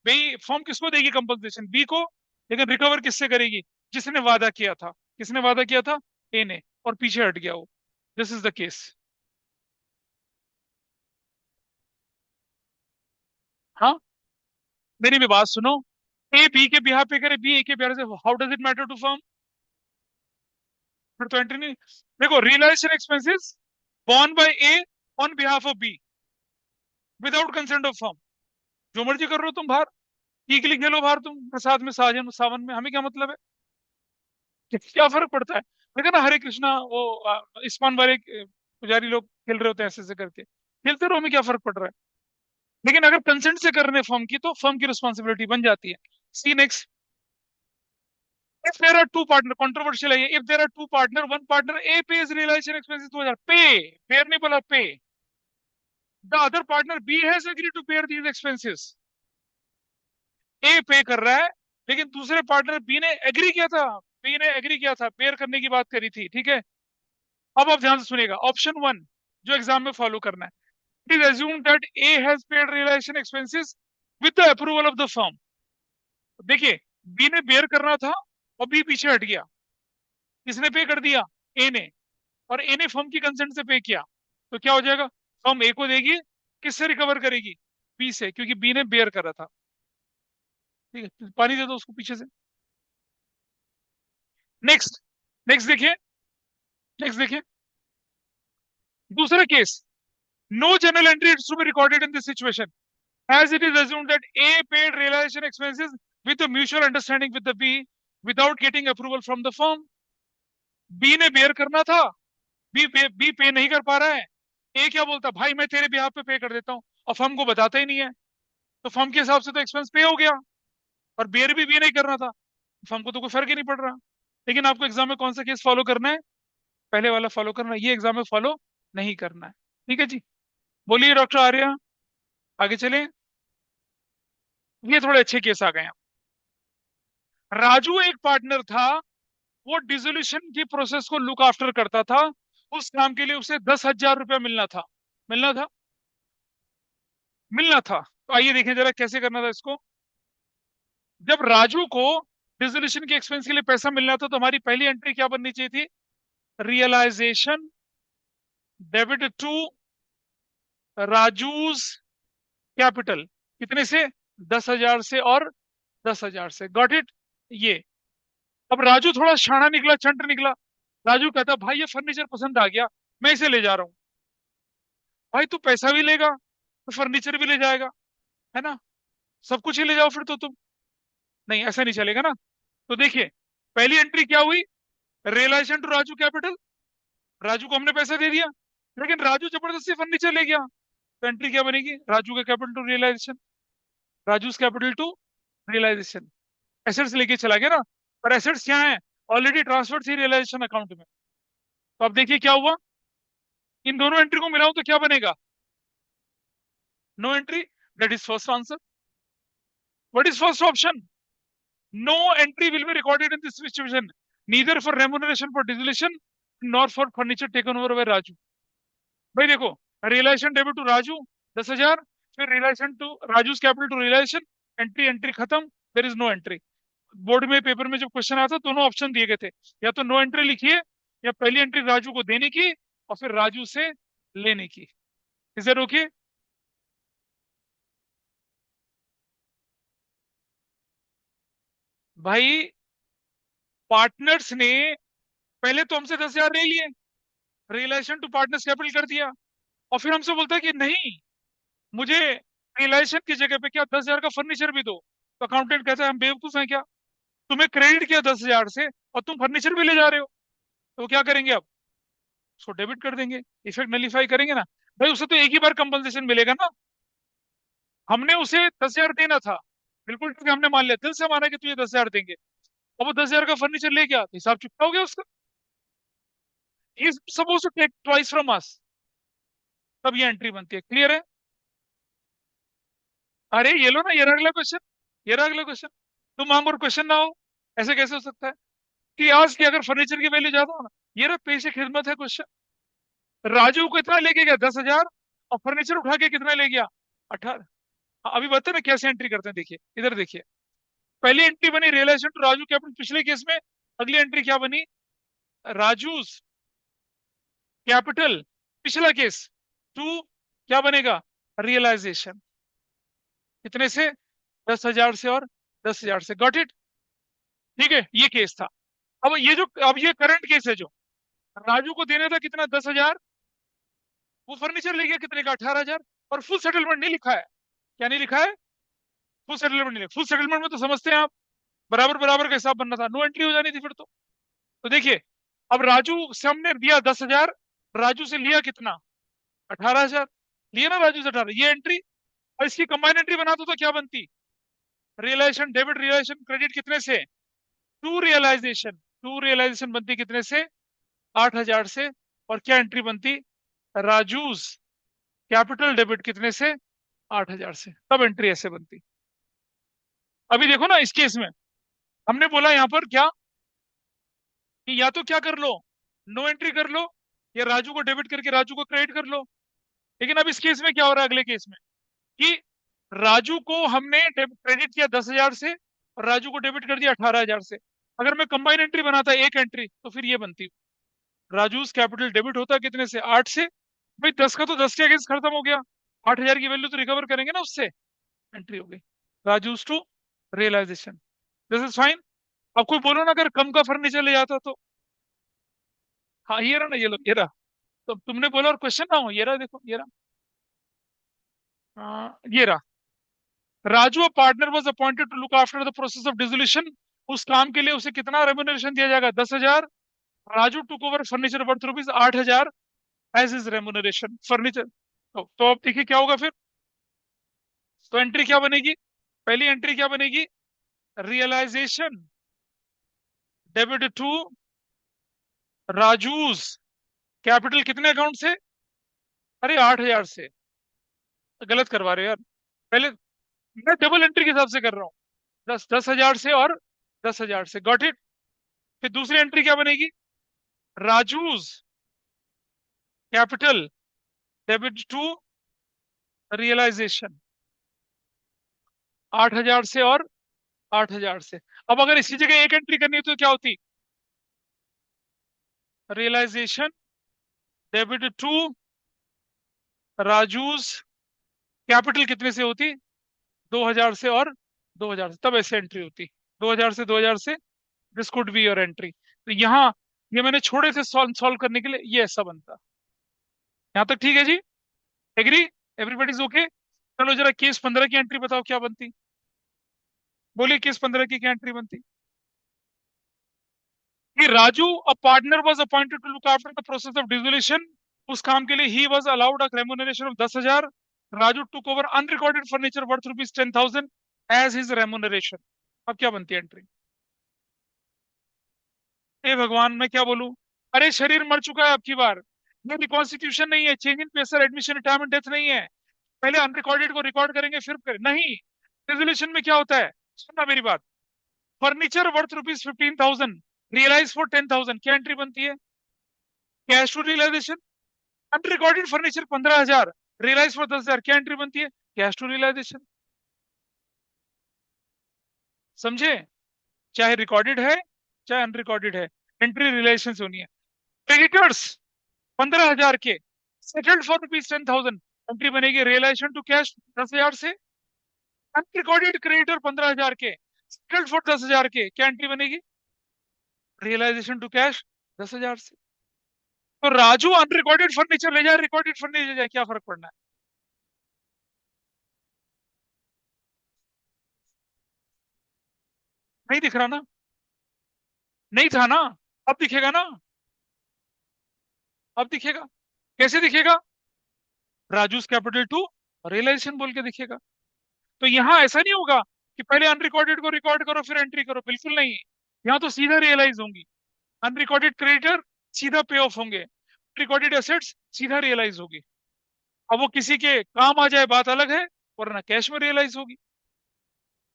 A: भाई फर्म किसको देगी कंपनसेशन? बी को। लेकिन रिकवर किससे करेगी? जिसने वादा किया था। किसने वादा किया था? ए ने। और पीछे हट गया वो। This is the case. हाँ, मेरी भी बात सुनो। ए बी के बिहाफ पे करे, बी ए के बिहाफ से, how does it matter to firm? फिर तो एंट्री नहीं। देखो, realisation expenses borne by A on behalf of B, without consent of firm. जो मर्जी कर रहे हो तुम बाहर, टीकली खेलो बाहर तुम प्रसाद में, साजन सावन में, हमें क्या मतलब है? क्या फर्क पड़ता है? देखा ना, हरे कृष्णा वो इस्कॉन वाले पुजारी लोग खेल रहे होते हैं ऐसे ऐसे करके, खेलते रहो, हमें क्या फर्क पड़ रहा है? लेकिन अगर कंसेंट से कर रहे फर्म की, तो फर्म की रिस्पॉन्सिबिलिटी बन जाती है। सी next. If there are two partner, controversial है ये, if there are two partner, one partner A pays realization expenses 2000, pay, fair नहीं बोला, pay, the other partner B has agreed to bear these expenses। ए पे कर रहा है, लेकिन दूसरे पार्टनर बी ने एग्री किया था, बी ने एग्री किया था, पेयर करने की बात करी थी, ठीक है। अब आप ध्यान से सुनिएगा, ऑप्शन वन जो एग्जाम में फॉलो करना है, it is assume that A has paid realisation expenses with the approval of the firm. देखिए, बी ने बेयर करना था और बी पीछे हट गया, किसने पे कर दिया? ए ने। और ए ने फर्म की कंसेंट से पे किया, तो क्या हो जाएगा? फर्म ए को देगी, किससे रिकवर करेगी? बी से, क्योंकि बी ने बेयर करा था। ठीक है, पानी दे दो उसको पीछे से। नेक्स्ट, नेक्स्ट देखिए, नेक्स्ट देखिए, दूसरा case, no journal entry is to be recorded in this situation as it is assumed that A paid realization expenses with a mutual understanding with the B without getting approval from the firm। B ने बेयर करना था, बी पे नहीं कर पा रहा है। ए क्या बोलता, भाई मैं तेरे बिहाफ पे कर देता हूँ, और फर्म को बताता ही नहीं है, तो फर्म के हिसाब से तो एक्सपेंस पे हो गया, और बेयर भी बी नहीं करना था, फर्म को तो कोई फर्क ही नहीं पड़ रहा। लेकिन आपको एग्जाम में कौन सा केस फॉलो करना है? पहले वाला फॉलो करना है, ये एग्जाम में फॉलो नहीं करना है। ठीक है जी, बोलिए डॉक्टर आर्या, आगे चले। ये थोड़े अच्छे केस आ गए हैं। राजू एक पार्टनर था, वो डिसोल्यूशन की प्रोसेस को लुक आफ्टर करता था, उस काम के लिए उसे 10,000 रुपया मिलना था, मिलना था, मिलना था। तो आइए देखें जरा कैसे करना था इसको। जब राजू को डिसोल्यूशन के एक्सपेंस के लिए पैसा मिलना था, तो हमारी पहली एंट्री क्या बननी चाहिए थी? Realisation debit to Raju's capital, कितने से? 10,000 से और 10,000 से, गॉट इट। ये, अब राजू थोड़ा शाना निकला, चंट निकला। राजू कहता, भाई ये फर्नीचर पसंद आ गया, मैं इसे ले जा रहा हूँ। भाई तू पैसा भी लेगा तो फर्नीचर भी ले जाएगा, है ना? सब कुछ ही ले जाओ फिर तो तुम। नहीं, ऐसा नहीं चलेगा ना। तो देखिए, पहली एंट्री क्या हुई? Realisation to Raju capital, Raju को हमने पैसा दे दिया, लेकिन राजू जबरदस्ती फर्नीचर ले गया, तो एंट्री क्या बनेगी? राजू का capital to realisation, Raju capital to realisation. Assets लेके चला गया ना, और एसेट्स क्या है? ऑलरेडी ट्रांसफर थी रियलाइजेशन अकाउंट में। तो अब देखिए क्या हुआ, इन दोनों एंट्री को मिलाऊं तो क्या बनेगा? No entry, that is first answer. What is first option? No entry will be recorded in this situation, neither for remuneration for dissolution nor for furniture taken over by Raju. भाई देखो, रियलाइजेशन डेबिट टू राजू 10,000, फिर realisation to Raju capital to realisation, entry entry खत्म, there is no entry. Board में पेपर में जब क्वेश्चन आया था, दोनों ऑप्शन दिए गए थे, या तो नो एंट्री लिखिए, या पहली एंट्री राजू को देने की और फिर राजू से लेने की। Is that okay? भाई पार्टनर्स ने पहले तो हमसे 10,000 ले लिए, रियलाइजेशन टू पार्टनर्स कैपिटल कर दिया, और फिर हमसे बोलता है कि नहीं, मुझे रियलाइजेशन की जगह पे क्या 10,000 का फर्नीचर भी दो। तो अकाउंटेंट कहता है हम बेवकूफ हैं क्या, तुम्हें क्रेडिट किया 10,000 से और तुम फर्नीचर भी ले जा रहे हो। तो क्या करेंगे अब? उसको डेबिट कर देंगे, इफेक्ट नलीफाई करेंगे ना। भाई उसे तो एक ही बार कंपनसेशन मिलेगा ना, हमने उसे 10,000 देना था, बिल्कुल ठीक है, हमने मान लिया, दिल से माना कि तुझे 10,000 देंगे। अब वो 10,000 का फर्नीचर ले गया, तो हिसाब चुकता हो गया उसका। He is suppose to take twice from us, तब ये एंट्री बनती है। क्लियर है? अरे ये लो ना, ये रहा अगला क्वेश्चन, ये रहा अगला क्वेश्चन। तुम मांगो और क्वेश्चन ना हो, ऐसे कैसे हो सकता है? कि आज की अगर फर्नीचर की वैल्यू ज्यादा हो ना, ये रहा पेश खिदमत है क्वेश्चन। राजू को इतना लेके गया 10,000, और फर्नीचर उठा के कितना ले गया? 18। अभी बताते ना कैसे एंट्री करते हैं, देखिए इधर देखिए। पहली एंट्री बनी रियलाइजेशन टू राजू कैपिटल पिछले केस में, अगली एंट्री क्या बनी? राजूज कैपिटल पिछला केस टू, क्या बनेगा? रियलाइजेशन, कितने से? 10,000 से और 10,000 से, गॉट इट। ठीक है, ये केस था। अब ये करंट केस है, जो राजू को देना था कितना? 10,000, वो फर्नीचर ले गया कितने का? 18,000। और फुल सेटलमेंट नहीं लिखा है। क्या नहीं लिखा है? फुल सेटलमेंट नहीं लिखा। फुल सेटलमेंट में तो समझते हैं आप, बराबर बराबर का हिसाब बनना था, नो एंट्री हो जानी थी फिर तो देखिए, अब राजू से हमने दिया 10,000, राजू से लिया कितना? 18,000। लिया ना राजू से 18, ये एंट्री। और इसकी कंबाइन एंट्री बनाते तो क्या बनती? रियलाइजेशन डेबिट, रियलाइजेशन क्रेडिट कितने से? To realisation. टू रियलाइजेशन बनती कितने से? 8,000 से। और क्या एंट्री बनती? राजूज कैपिटल डेबिट कितने से? 8,000 से। तब एंट्री ऐसे बनती। अभी देखो ना, इस केस में हमने बोला यहां पर क्या, कि या तो क्या कर लो, नो एंट्री कर लो, या राजू को डेबिट करके राजू को क्रेडिट कर लो। लेकिन अब इस केस में क्या हो रहा है, अगले केस में, कि राजू को हमने क्रेडिट किया 10,000 से, और राजू को डेबिट कर दिया 18,000 से। अगर मैं कंबाइन एंट्री बनाता एक एंट्री, तो फिर ये बनती, राजू कैपिटल डेबिट होता कितने से? 8 से। भाई 10 का तो 10 के अगेंस्ट खत्म हो गया, 8,000 की वैल्यू तो रिकवर करेंगे ना उससे। एंट्री हो गई Raju's to realisation. This is fine. अब कोई बोलो ना, अगर कम का फर्नीचर ले जाता तो? हाँ ये रहा ना, ये लो, ये रहा। तो तुमने बोला और क्वेश्चन ना हो, ये रहा, देखो ये रहा। ये रहा। Raju a partner was appointed to look after the process of dissolution. उस काम के लिए उसे कितना रेम्युनरेशन दिया जाएगा? 10,000। Raju took over furniture worth rupees 8,000 as is remuneration furniture. तो अब देखिए क्या होगा फिर। तो एंट्री क्या बनेगी? पहली एंट्री क्या बनेगी? Realisation debit to Raju's capital कितने अकाउंट से? अरे 8,000 से। गलत करवा रहे हो यार। पहले मैं डबल एंट्री के हिसाब से कर रहा हूँ। 10,000 से और 10,000 से, गॉट इट। फिर दूसरी एंट्री क्या बनेगी? Raju's capital debit to realisation, 8,000 से और 8,000 से। अब अगर इसी जगह एक एंट्री करनी है तो क्या होती? Realisation debit to Raju's capital कितने से होती? 2,000 से और 2,000 से। तब ऐसे एंट्री होती, 2,000 से 2,000 से। This could be your entry. तो यहाँ ये मैंने छोड़े थे सॉल्व सॉल्व करने के लिए, ये ऐसा बनता। यहाँ तक ठीक है जी? एग्री? Everybody is okay? चलो जरा केस 15 की एंट्री बताओ क्या बनती। बोलिए केस 15 की क्या एंट्री बनती? कि Raju a partner was appointed to look after the process of dissolution. उस काम के लिए ही was allowed a remuneration of 10,000। Raju took over unrecorded furniture worth rupees 10,000 as his remuneration. अब क्या बनती है एंट्री? हे भगवान, मैं क्या बोलूं। अरे शरीर मर चुका है अब की बार। ये रिकॉन्स्टिट्यूशन नहीं है, change in pressure admission retirement death नहीं है। पहले अनरिकॉर्डेड को रिकॉर्ड करेंगे फिर करें, नहीं। रेजोल्यूशन में क्या होता है, सुनना मेरी बात। Furniture worth rupees 15,000, realise for 10,000, क्या एंट्री बनती है? Cash to realisation. Unrecorded furniture 15,000, realise for 10,000, क्या एंट्री बनती है? Cash to realisation. समझे? चाहे रिकॉर्डेड है चाहे अनरिकॉर्डेड है, एंट्री रियलाइजेशन से होनी है। क्रेडिटर्स 15,000 के, सेटल्ड फॉर रुपीज 10,000, एंट्री बनेगी रियलाइजेशन टू कैश 10,000 से। अनरिकॉर्डेड क्रेडिटर 15,000 के, सेटल्ड फॉर 10,000 के, क्या एंट्री बनेगी? रियलाइजेशन टू कैश 10,000 से। तो राजू अनरिकॉर्डेड फर्नीचर ले जाए, रिकॉर्डेड फर्नीचर ले जाए, क्या फर्क पड़ना है? नहीं दिख रहा ना? नहीं था ना? अब दिखेगा ना? अब दिखेगा। कैसे दिखेगा? राजूस कैपिटल टू रियलाइजेशन बोल के दिखेगा। तो यहां ऐसा नहीं होगा कि पहले अनरिकॉर्डेड को रिकॉर्ड करो फिर एंट्री करो, बिल्कुल नहीं। यहाँ तो सीधा रियलाइज होंगी। अनरिकॉर्डेड क्रेडिटर सीधा पे ऑफ होंगे, रिकॉर्डेड एसेट्स सीधा रियलाइज होगी। अब वो किसी के काम आ जाए बात अलग है, वरना कैश में रियलाइज होगी।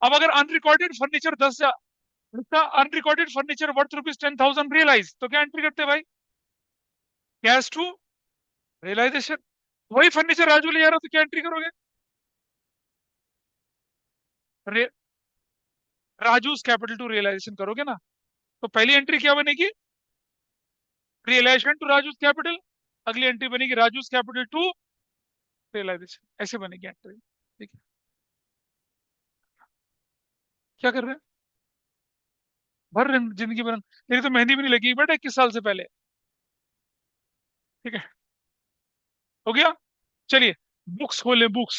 A: अब अगर unrecorded furniture 10,000, unrecorded furniture worth rupees 10,000 realise, तो क्या एंट्री करते भाई? Cash to realisation. वही फर्नीचर राजू ले जा रहा, तो क्या एंट्री करोगे? राजूस कैपिटल टू रियलाइजेशन करोगे ना। तो पहली एंट्री क्या बनेगी? Realisation to Raju's capital. अगली एंट्री बनेगी राजूस कैपिटल टू रियलाइजेशन, ऐसे बनेगी एंट्री। ठीक है? क्या कर रहे हैं? भर रहे हैं जिंदगी भर। तेरी तो मेहंदी भी नहीं लगी बेटा 21 साल से पहले। ठीक है? हो गया? चलिए। बुक्स खोलें, बुक्स,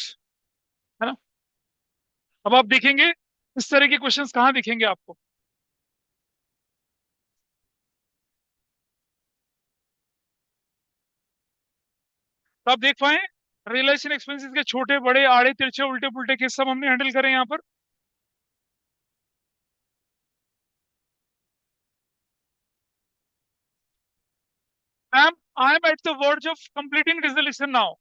A: है ना। अब आप देखेंगे इस तरह के क्वेश्चंस कहाँ दिखेंगे आपको। तो आप देख पाए रियलाइजेशन एक्सपेंसेस के छोटे बड़े आड़े तिरछे उल्टे पुल्टे केस सब हमने हैंडल करें यहाँ पर। I am at the verge of completing resolution now.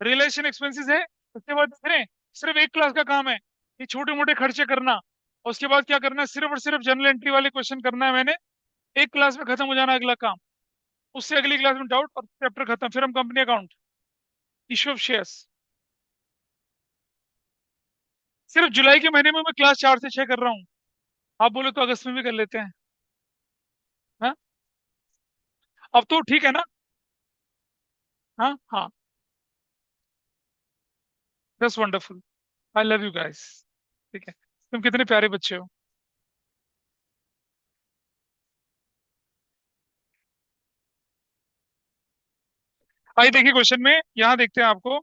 A: Realisation expenses है, उसके बाद देख रहे हैं, सिर्फ एक क्लास का काम है ये छोटे मोटे खर्चे करना। और उसके बाद क्या करना है, सिर्फ और सिर्फ जनरल एंट्री वाले क्वेश्चन करना है मैंने। एक क्लास में खत्म हो जाना अगला काम। उससे अगली क्लास में डाउट और चैप्टर खत्म, फिर हम company account, issue of shares. सिर्फ जुलाई के महीने में मैं क्लास 4 से 6 कर रहा हूँ। आप बोले तो अगस्त में भी कर लेते हैं। हाँ, अब तो ठीक है ना। हाँ हाँ, दस wonderful. I love you guys. ठीक है, तुम कितने प्यारे बच्चे हो। आइए देखिए क्वेश्चन में, यहाँ देखते हैं आपको।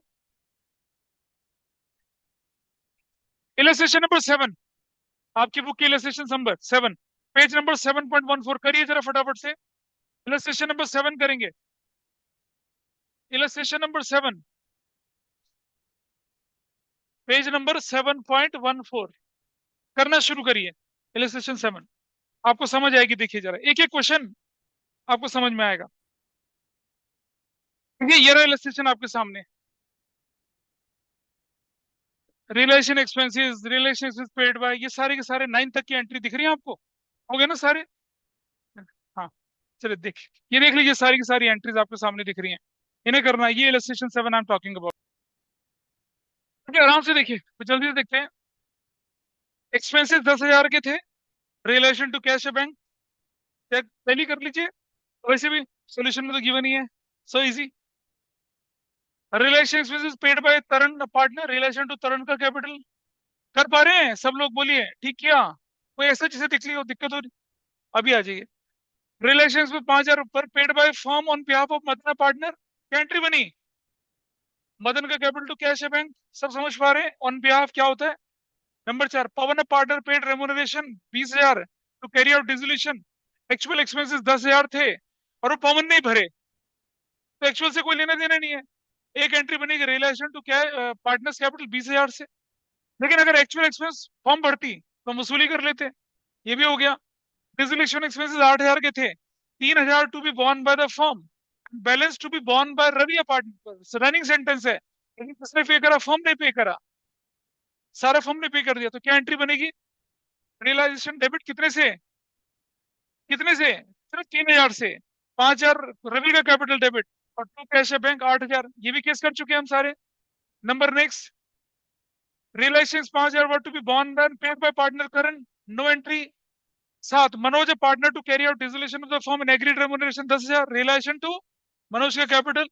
A: इलस्ट्रेशन नंबर 7, आपकी बुक की इलस्ट्रेशन नंबर 7, पेज नंबर 7.14 करिए जरा फटाफट से। इलस्ट्रेशन नंबर 7 करेंगे। इलस्ट्रेशन नंबर 7, पेज नंबर 7.14 करना शुरू करिए। इलस्ट्रेशन 7 आपको समझ आएगी, देखिए जरा एक एक क्वेश्चन आपको समझ में आएगा। ये रहा इलस्ट्रेशन आपके सामने। Realisation expenses, relation expense paid by, ये सारे के सारे 9 तक की एंट्री दिख रही है आपको। हो गए ना सारे। हाँ, चलिए देख, ये देख लीजिए सारी की सारी एंट्रीज आपके सामने दिख रही हैं। इन्हें करना है, ये illustration 7 I am talking about. Okay, आराम से देखिए, तो जल्दी से देखते हैं। एक्सपेंसेस 10,000 के थे, रिलेशन टू कैश है बैंक, चेक पहले कर लीजिए। वैसे भी सोल्यूशन में तो गिवन ही है, so easy. Relation expenses paid by Taran partner, relation to Taran का कैपिटल। कर पा रहे हैं सब लोग, बोलिए ठीक किया। कोई ऐसा जिसे दिख ली हो दिक्कत हो रही, अभी आ जाइए। रिलेशन में 5,000 पर paid by firm on behalf of Madan partner, क्या एंट्री बनी। मदन का कैपिटल टू कैश है बैंक, सब समझ पा रहे हैं ऑन बिहाफ क्या होता है। Number 4, Pawan partner paid remuneration 20,000 to carry out dissolution. Actual expenses 10,000 थे और वो पवन नहीं भरे, तो एक्चुअल से कोई लेना देना नहीं है। एक एंट्री बनेगी रिलेशन टू क्या, पार्टनर्स कैपिटल 20,000 से। लेकिन अगर एक्चुअल एक्सपेंस फॉर्म भरती तो हम वसूली कर लेते, ये भी हो गया। डिसोल्यूशन एक्सपेंसेस 8,000 के थे, 3,000 to be borne by the firm, balance to be borne by Ravi apartment. Running sentence है, लेकिन किसने पे करा, फर्म ने पे करा, सारा फर्म ने पे कर दिया, तो क्या एंट्री बनेगी। रियलाइजेशन डेबिट कितने से, कितने से, सिर्फ 3,000 से। 5,000 रवि का कैपिटल डेबिट, और टू कैश है बैंक 8,000, ये भी केस कर चुके हैं हम सारे। Number next, realisation 5,000 were to be borne by paid by partner current, no entry. 7, Manoj a partner to carry out dissolution of the firm in agreed remuneration 10,000, realisation to Manoj का capital.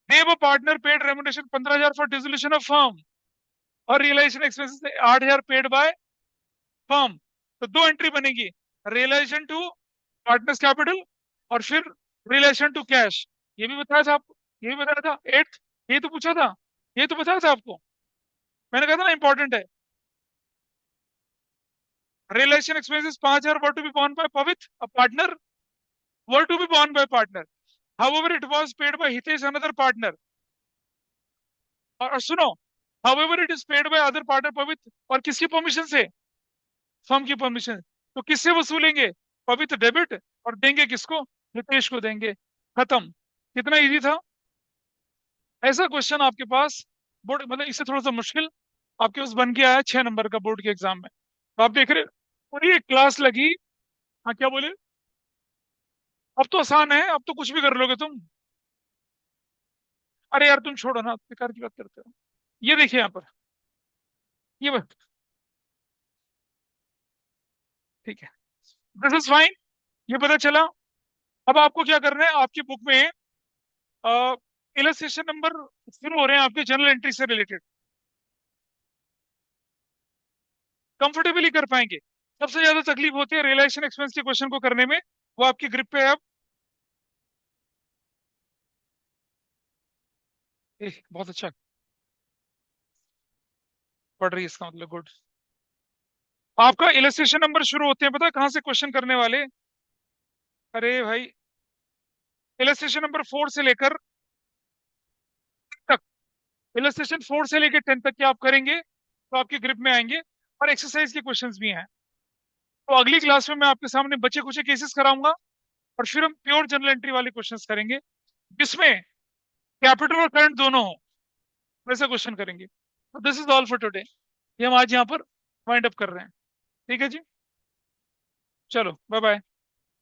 A: Dev a partner paid remuneration 15,000 for dissolution of firm, और realisation expenses 8,000 paid by firm. तो दो एंट्री बनेगी, रियलाइजेशन टू पार्टनर्स कैपिटल, और फिर रिलेशन टू कैश। ये भी बताया था आपको, ये भी बताया था 8, ये तो पूछा था, ये तो बताया था आपको, मैंने कहा था ना इंपॉर्टेंट है। Relation expenses 5,000 were to be borne by Pavitra a partner, were to be borne by partner, however it was paid by Hitesh another partner. और सुनो, however it is paid by other partner Pavitra, और किसकी परमिशन से, फर्म की परमिशन। तो किससे वसूलेंगे, पवित्र डेबिट, और देंगे किसको, हितेश को देंगे। खत्म। कितना इजी था। ऐसा क्वेश्चन आपके पास बोर्ड, मतलब इससे थोड़ा सा मुश्किल आपके पास बन के आया 6 नंबर का बोर्ड के एग्जाम में, तो आप देख रहे, पूरी एक क्लास लगी। हाँ क्या बोले, अब तो आसान है, अब तो कुछ भी कर लोगे तुम। अरे यार तुम छोड़ो ना, बेकार की बात करते हो। ये देखिए यहाँ पर, ये ठीक है, दिस इज फाइन, ये पता चला। अब आपको क्या करना है, आपकी बुक में इलस्ट्रेशन नंबर शुरू हो रहे हैं आपके जनरल एंट्री से रिलेटेड। कंफर्टेबली कर पाएंगे। सबसे ज्यादा तकलीफ होती है रियलाइजेशन एक्सपेंस के क्वेश्चन को करने में, वो आपकी ग्रिप पे है अब। बहुत अच्छा। पढ़ रही है इसका मतलब, गुड। आपका इलस्ट्रेशन नंबर शुरू होते हैं, पता है कहाँ से क्वेश्चन करने वाले? अरे भाई, इलस्ट्रेशन नंबर 4 से लेकर तक, इलस्ट्रेशन 4 से लेकर 10 तक के आप करेंगे तो आपके ग्रिप में आएंगे। और एक्सरसाइज के क्वेश्चंस भी हैं। तो अगली क्लास में मैं आपके सामने बचे कुछ केसेस कराऊंगा, और फिर हम प्योर जनरल एंट्री वाले क्वेश्चंस करेंगे, जिसमें कैपिटल और करंट दोनों हो, वैसे क्वेश्चन करेंगे। तो this is all for today. ये हम आज यहाँ पर वाइंड अप कर रहे हैं। ठीक है जी, चलो बाय बाय।